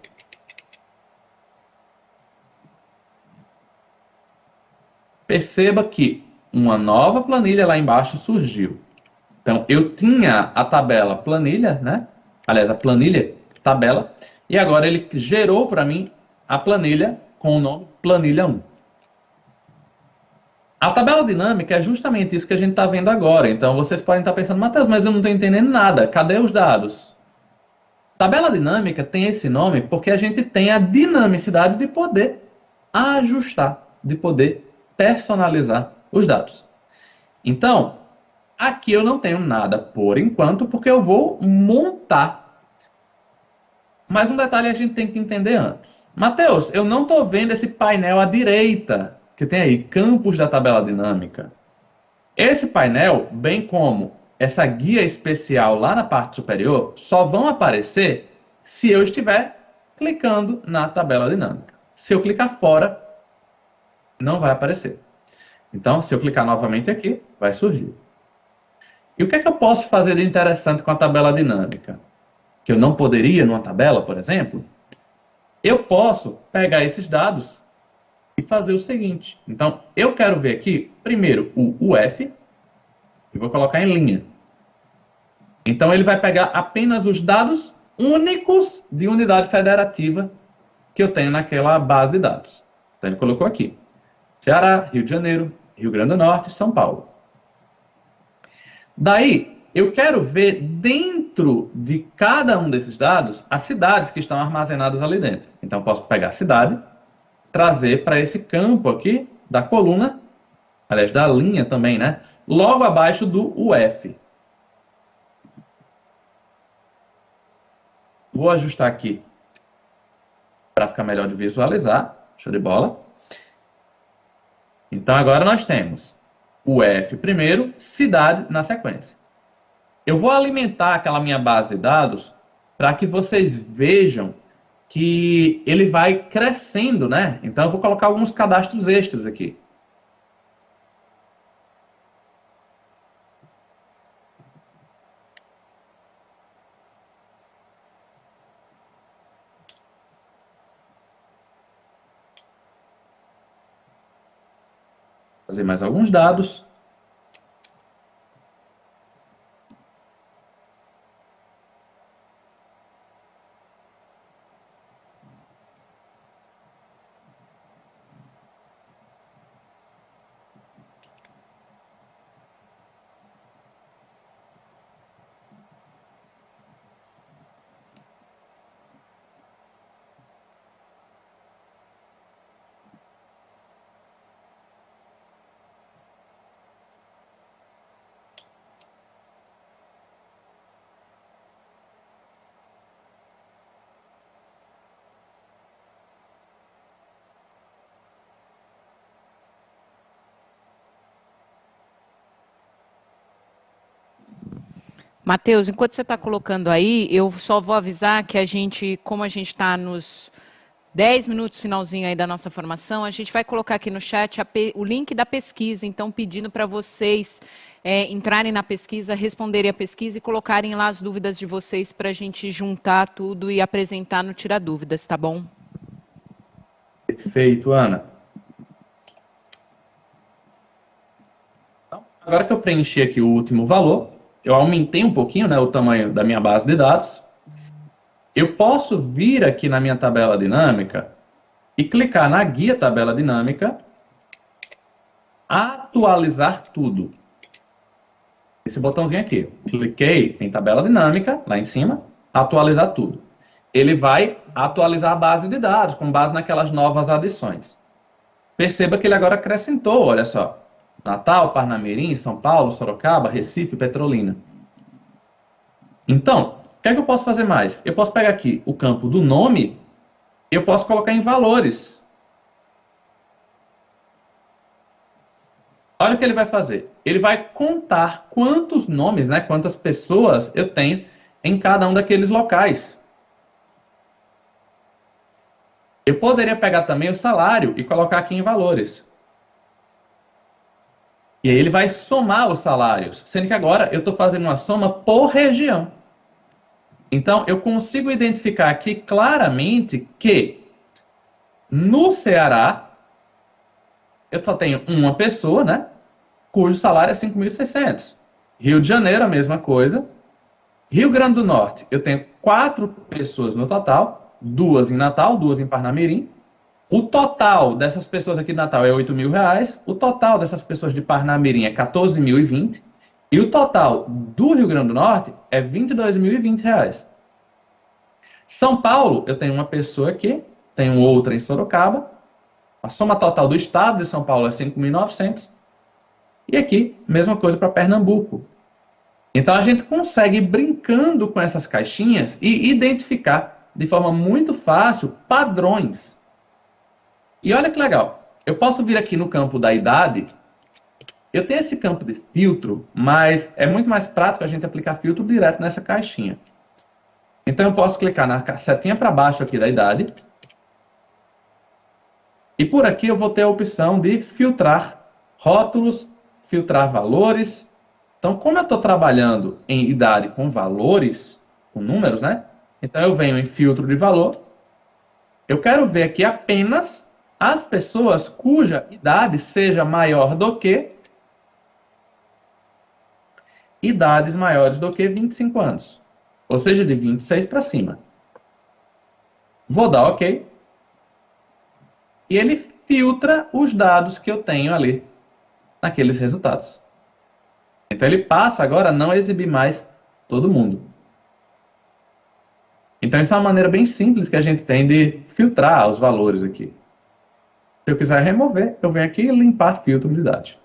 Perceba que uma nova planilha lá embaixo surgiu. Então, eu tinha a tabela planilha, né? Aliás, a planilha tabela. E agora ele gerou para mim a planilha com o nome planilha 1. A tabela dinâmica é justamente isso que a gente está vendo agora. Então, vocês podem estar pensando, Matheus, mas eu não estou entendendo nada. Cadê os dados? Tabela dinâmica tem esse nome porque a gente tem a dinamicidade de poder ajustar, de poder personalizar os dados. Então, Aqui eu não tenho nada por enquanto, porque eu vou montar. Mas um detalhe a gente tem que entender antes. Mateus, eu não estou vendo esse painel à direita, que tem aí, campos da tabela dinâmica. Esse painel, bem como essa guia especial lá na parte superior, só vão aparecer se eu estiver clicando na tabela dinâmica. Se eu clicar fora, não vai aparecer. Então, se eu clicar novamente aqui, vai surgir. E o que é que eu posso fazer de interessante com a tabela dinâmica? Que eu não poderia numa tabela, por exemplo? Eu posso pegar esses dados e fazer o seguinte. Então, eu quero ver aqui, primeiro, o UF, e vou colocar em linha. Então, ele vai pegar apenas os dados únicos de unidade federativa que eu tenho naquela base de dados. Então, ele colocou aqui. Ceará, Rio de Janeiro, Rio Grande do Norte e São Paulo. Daí, eu quero ver dentro de cada um desses dados as cidades que estão armazenadas ali dentro. Então, eu posso pegar a cidade, trazer para esse campo aqui da coluna, aliás, da linha também, né? Logo abaixo do UF. Vou ajustar aqui para ficar melhor de visualizar. Show de bola. Então, agora nós temos UF primeiro, cidade na sequência. Eu vou alimentar aquela minha base de dados para que vocês vejam que ele vai crescendo, né? Então, eu vou colocar alguns cadastros extras aqui. Fazer mais alguns dados. Matheus, enquanto você está colocando aí, eu só vou avisar que a gente, como a gente está nos 10 minutos finalzinho aí da nossa formação, a gente vai colocar aqui no chat o link da pesquisa, então pedindo para vocês entrarem na pesquisa, responderem a pesquisa e colocarem lá as dúvidas de vocês para a gente juntar tudo e apresentar no Tira Dúvidas, tá bom? Perfeito, Ana. Então, agora que eu preenchi aqui o último valor, eu aumentei um pouquinho, né, o tamanho da minha base de dados. Eu posso vir aqui na minha tabela dinâmica e clicar na guia tabela dinâmica, atualizar tudo. Esse botãozinho aqui. Cliquei em tabela dinâmica, lá em cima, atualizar tudo. Ele vai atualizar a base de dados, com base naquelas novas adições. Perceba que ele agora acrescentou, olha só. Natal, Parnamirim, São Paulo, Sorocaba, Recife, Petrolina. Então, o que é que eu posso fazer mais? Eu posso pegar aqui o campo do nome, eu posso colocar em valores. Olha o que ele vai fazer. Ele vai contar quantos nomes, né, quantas pessoas eu tenho em cada um daqueles locais. Eu poderia pegar também o salário e colocar aqui em valores. E aí ele vai somar os salários, sendo que agora eu estou fazendo uma soma por região. Então, eu consigo identificar aqui claramente que no Ceará, eu só tenho uma pessoa, né, cujo salário é 5.600. Rio de Janeiro, a mesma coisa. Rio Grande do Norte, eu tenho 4 pessoas no total, 2 em Natal, 2 em Parnamirim. O total dessas pessoas aqui de Natal é R$8.000, o total dessas pessoas de Parnamirim é R$14.020 e o total do Rio Grande do Norte é R$22.020. São Paulo, eu tenho uma pessoa aqui, tenho outra em Sorocaba, a soma total do estado de São Paulo é 5.900 E aqui, mesma coisa para Pernambuco. Então a gente consegue ir brincando com essas caixinhas e identificar de forma muito fácil padrões. E olha que legal, eu posso vir aqui no campo da idade, eu tenho esse campo de filtro, mas é muito mais prático a gente aplicar filtro direto nessa caixinha. Então eu posso clicar na setinha para baixo aqui da idade, e por aqui eu vou ter a opção de filtrar rótulos, filtrar valores. Então, como eu estou trabalhando em idade com valores, com números, né? Então, eu venho em filtro de valor. Eu quero ver aqui apenas as pessoas cuja idade seja maior do que idades maiores do que 25 anos. Ou seja, de 26 para cima. Vou dar OK. E ele filtra os dados que eu tenho ali naqueles resultados. Então ele passa agora a não exibir mais todo mundo. Então isso é uma maneira bem simples que a gente tem de filtrar os valores aqui. Se eu quiser remover, eu venho aqui e limpar filtro de idade.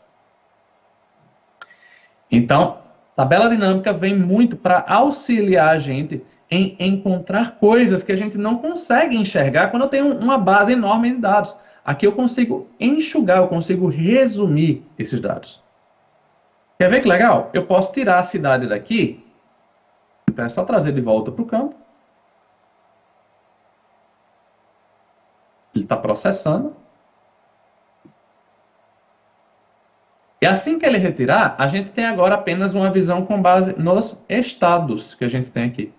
Então, tabela dinâmica vem muito para auxiliar a gente em encontrar coisas que a gente não consegue enxergar quando eu tenho uma base enorme de dados. Aqui eu consigo enxugar, eu consigo resumir esses dados. Quer ver que legal? Eu posso tirar a cidade daqui. Então é só trazer de volta para o campo. Ele está processando. E assim que ele retirar, a gente tem agora apenas uma visão com base nos estados que a gente tem aqui.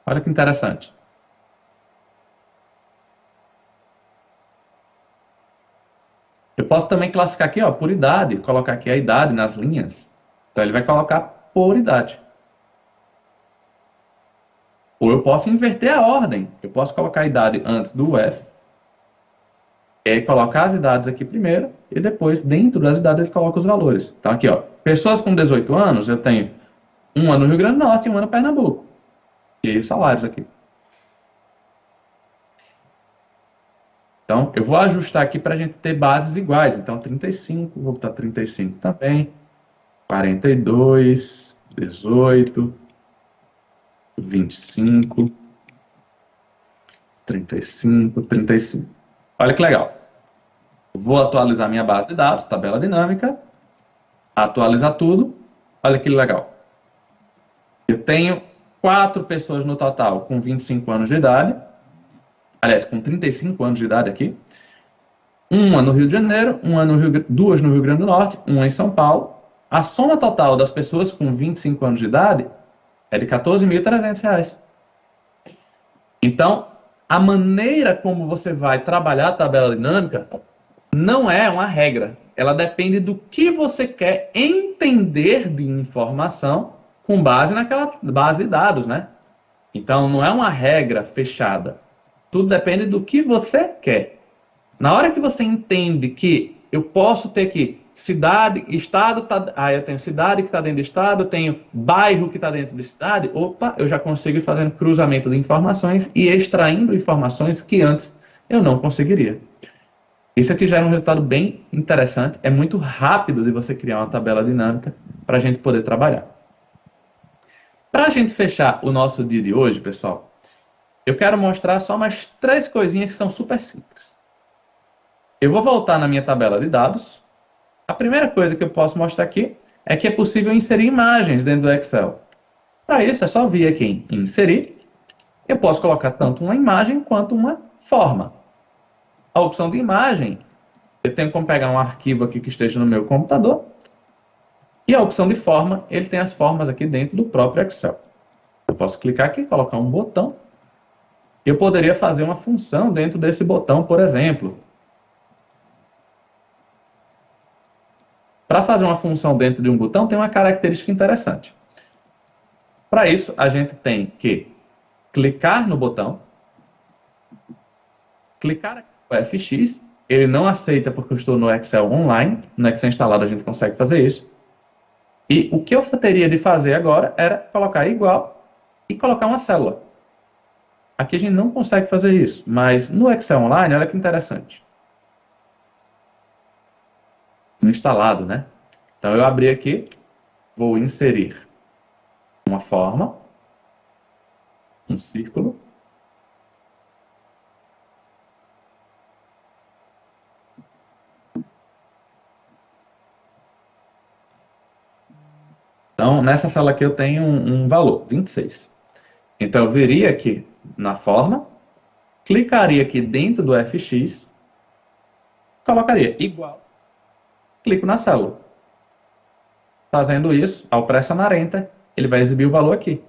Olha que interessante. Eu posso também classificar aqui, ó, por idade, colocar aqui a idade nas linhas. Então ele vai colocar por idade. Ou eu posso inverter a ordem. Eu posso colocar a idade antes do F. E aí colocar as idades aqui primeiro. E depois, dentro das idades, ele coloca os valores. Então aqui, ó, pessoas com 18 anos, eu tenho um ano no Rio Grande do Norte e um ano no Pernambuco. E aí os salários aqui. Então, eu vou ajustar aqui para a gente ter bases iguais. Então, 35, vou botar 35 também. 42, 18, 25, 35, 35. Olha que legal. Vou atualizar minha base de dados, tabela dinâmica. Atualizar tudo. Olha que legal. Eu tenho 4 pessoas no total com 25 anos de idade. Aliás, com 35 anos de idade aqui. Uma no Rio de Janeiro, duas no Rio Grande do Norte, uma em São Paulo. A soma total das pessoas com 25 anos de idade é de R$ 14.300. Então, a maneira como você vai trabalhar a tabela dinâmica não é uma regra. Ela depende do que você quer entender de informação com base naquela base de dados, né? Então, não é uma regra fechada. Tudo depende do que você quer. Na hora que você entende que eu posso ter que cidade, estado, eu tenho cidade que está dentro do estado, eu tenho bairro que está dentro da cidade, opa, eu já consigo ir fazendo cruzamento de informações e extraindo informações que antes eu não conseguiria. Isso aqui já é um resultado bem interessante, é muito rápido de você criar uma tabela dinâmica para a gente poder trabalhar. Para a gente fechar o nosso dia de hoje, pessoal, eu quero mostrar só mais 3 coisinhas que são super simples. Eu vou voltar na minha tabela de dados. A primeira coisa que eu posso mostrar aqui é que é possível inserir imagens dentro do Excel. Para isso, é só vir aqui em Inserir. Eu posso colocar tanto uma imagem quanto uma forma. A opção de imagem, eu tenho como pegar um arquivo aqui que esteja no meu computador. E a opção de forma, ele tem as formas aqui dentro do próprio Excel. Eu posso clicar aqui, colocar um botão. Eu poderia fazer uma função dentro desse botão, por exemplo. Para fazer uma função dentro de um botão, tem uma característica interessante. Para isso, a gente tem que clicar no botão, clicar aqui no FX, ele não aceita porque eu estou no Excel online, no Excel instalado a gente consegue fazer isso. E o que eu teria de fazer agora era colocar igual e colocar uma célula. Aqui a gente não consegue fazer isso, mas no Excel online, olha que interessante. no instalado, né? Então eu abri aqui, vou inserir uma forma, um círculo. Então, nessa célula aqui eu tenho um valor, 26. Então, eu viria aqui na forma, clicaria aqui dentro do FX, colocaria igual, clico na célula. Fazendo isso, ao pressionar Enter, ele vai exibir o valor aqui.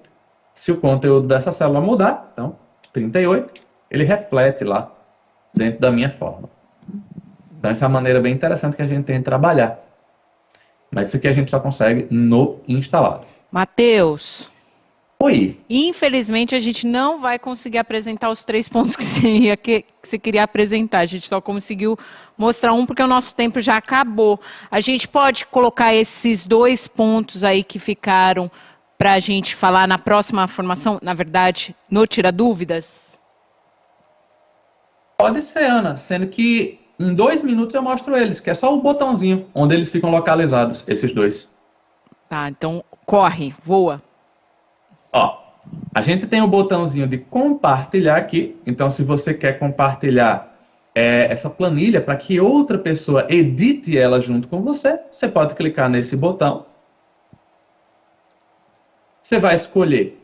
Se o conteúdo dessa célula mudar, então, 38, ele reflete lá dentro da minha forma. Então, essa é uma maneira bem interessante que a gente tem de trabalhar. Mas isso aqui a gente só consegue no instalado. Matheus, Oi. infelizmente a gente não vai conseguir apresentar os 3 pontos que você queria apresentar. A gente só conseguiu mostrar um porque o nosso tempo já acabou. A gente pode colocar esses 2 pontos aí que ficaram para a gente falar na próxima formação, na verdade, no Tira Dúvidas? Pode ser, Ana, sendo que em 2 minutos eu mostro eles, que é só o botãozinho onde eles ficam localizados, esses dois. Tá, então corre, voa. Ó, a gente tem o botãozinho de compartilhar aqui, então se você quer compartilhar essa planilha para que outra pessoa edite ela junto com você, você pode clicar nesse botão. Você vai escolher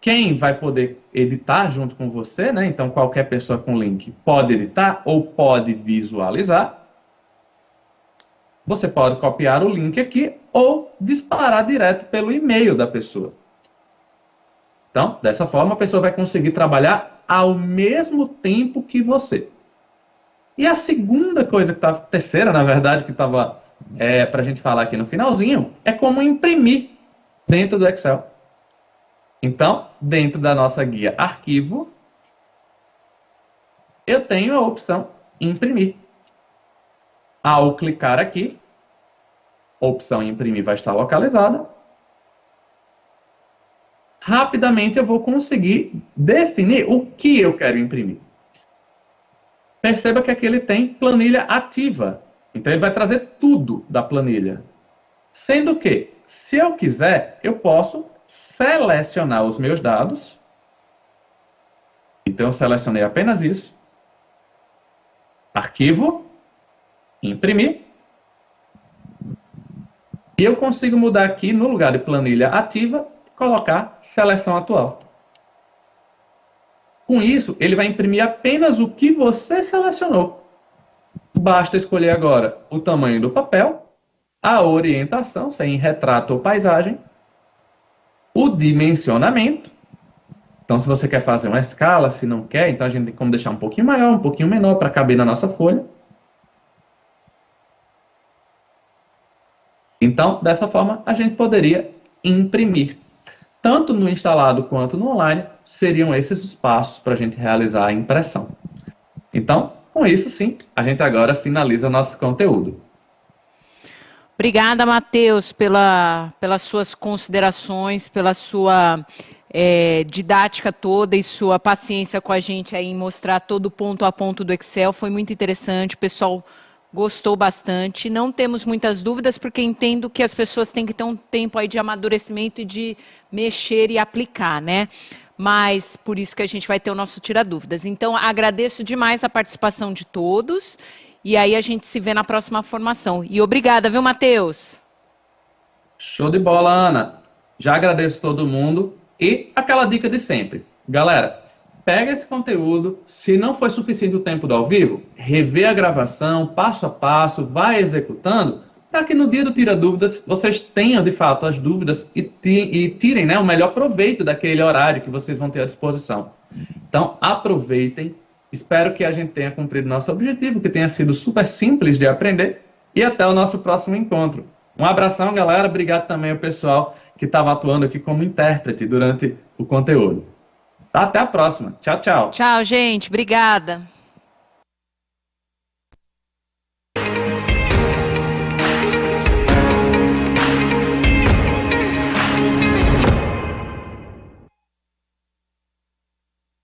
quem vai poder editar junto com você, né? Então, qualquer pessoa com link pode editar ou pode visualizar. Você pode copiar o link aqui ou disparar direto pelo e-mail da pessoa. Então, dessa forma, a pessoa vai conseguir trabalhar ao mesmo tempo que você. E a segunda coisa, terceira, na verdade, que estava para a gente falar aqui no finalzinho, é como imprimir dentro do Excel. Então, dentro da nossa guia Arquivo, eu tenho a opção Imprimir. Ao clicar aqui, a opção Imprimir vai estar localizada. Rapidamente eu vou conseguir definir o que eu quero imprimir. Perceba que aqui ele tem planilha ativa. Então, ele vai trazer tudo da planilha. Sendo que, se eu quiser, eu posso selecionar os meus dados. Então, eu selecionei apenas isso. Arquivo. Imprimir. E eu consigo mudar aqui, no lugar de planilha ativa, colocar seleção atual. Com isso, ele vai imprimir apenas o que você selecionou. Basta escolher agora o tamanho do papel, a orientação, se é em retrato ou paisagem, o dimensionamento. Então, se você quer fazer uma escala, se não quer, então a gente tem como deixar um pouquinho maior, um pouquinho menor, para caber na nossa folha. Então, dessa forma, a gente poderia imprimir. Tanto no instalado quanto no online, seriam esses os passos para a gente realizar a impressão. Então, com isso, sim, a gente agora finaliza nosso conteúdo. Obrigada, Matheus, pelas suas considerações, pela sua didática toda e sua paciência com a gente aí em mostrar todo o ponto a ponto do Excel. Foi muito interessante, o pessoal gostou bastante. Não temos muitas dúvidas, porque entendo que as pessoas têm que ter um tempo aí de amadurecimento e de mexer e aplicar, né? Mas por isso que a gente vai ter o nosso Tira Dúvidas. Então, agradeço demais a participação de todos. E aí a gente se vê na próxima formação. E obrigada, viu, Matheus? Show de bola, Ana. Já agradeço todo mundo. E aquela dica de sempre. Galera, pega esse conteúdo. Se não foi suficiente o tempo do ao vivo, revê a gravação, passo a passo, vai executando, para que no dia do Tira Dúvidas vocês tenham, de fato, as dúvidas e tirem, né, o melhor proveito daquele horário que vocês vão ter à disposição. Então, aproveitem. Espero que a gente tenha cumprido nosso objetivo, que tenha sido super simples de aprender. E até o nosso próximo encontro. Um abração, galera. Obrigado também ao pessoal que estava atuando aqui como intérprete durante o conteúdo. Até a próxima. Tchau, tchau. Tchau, gente. Obrigada.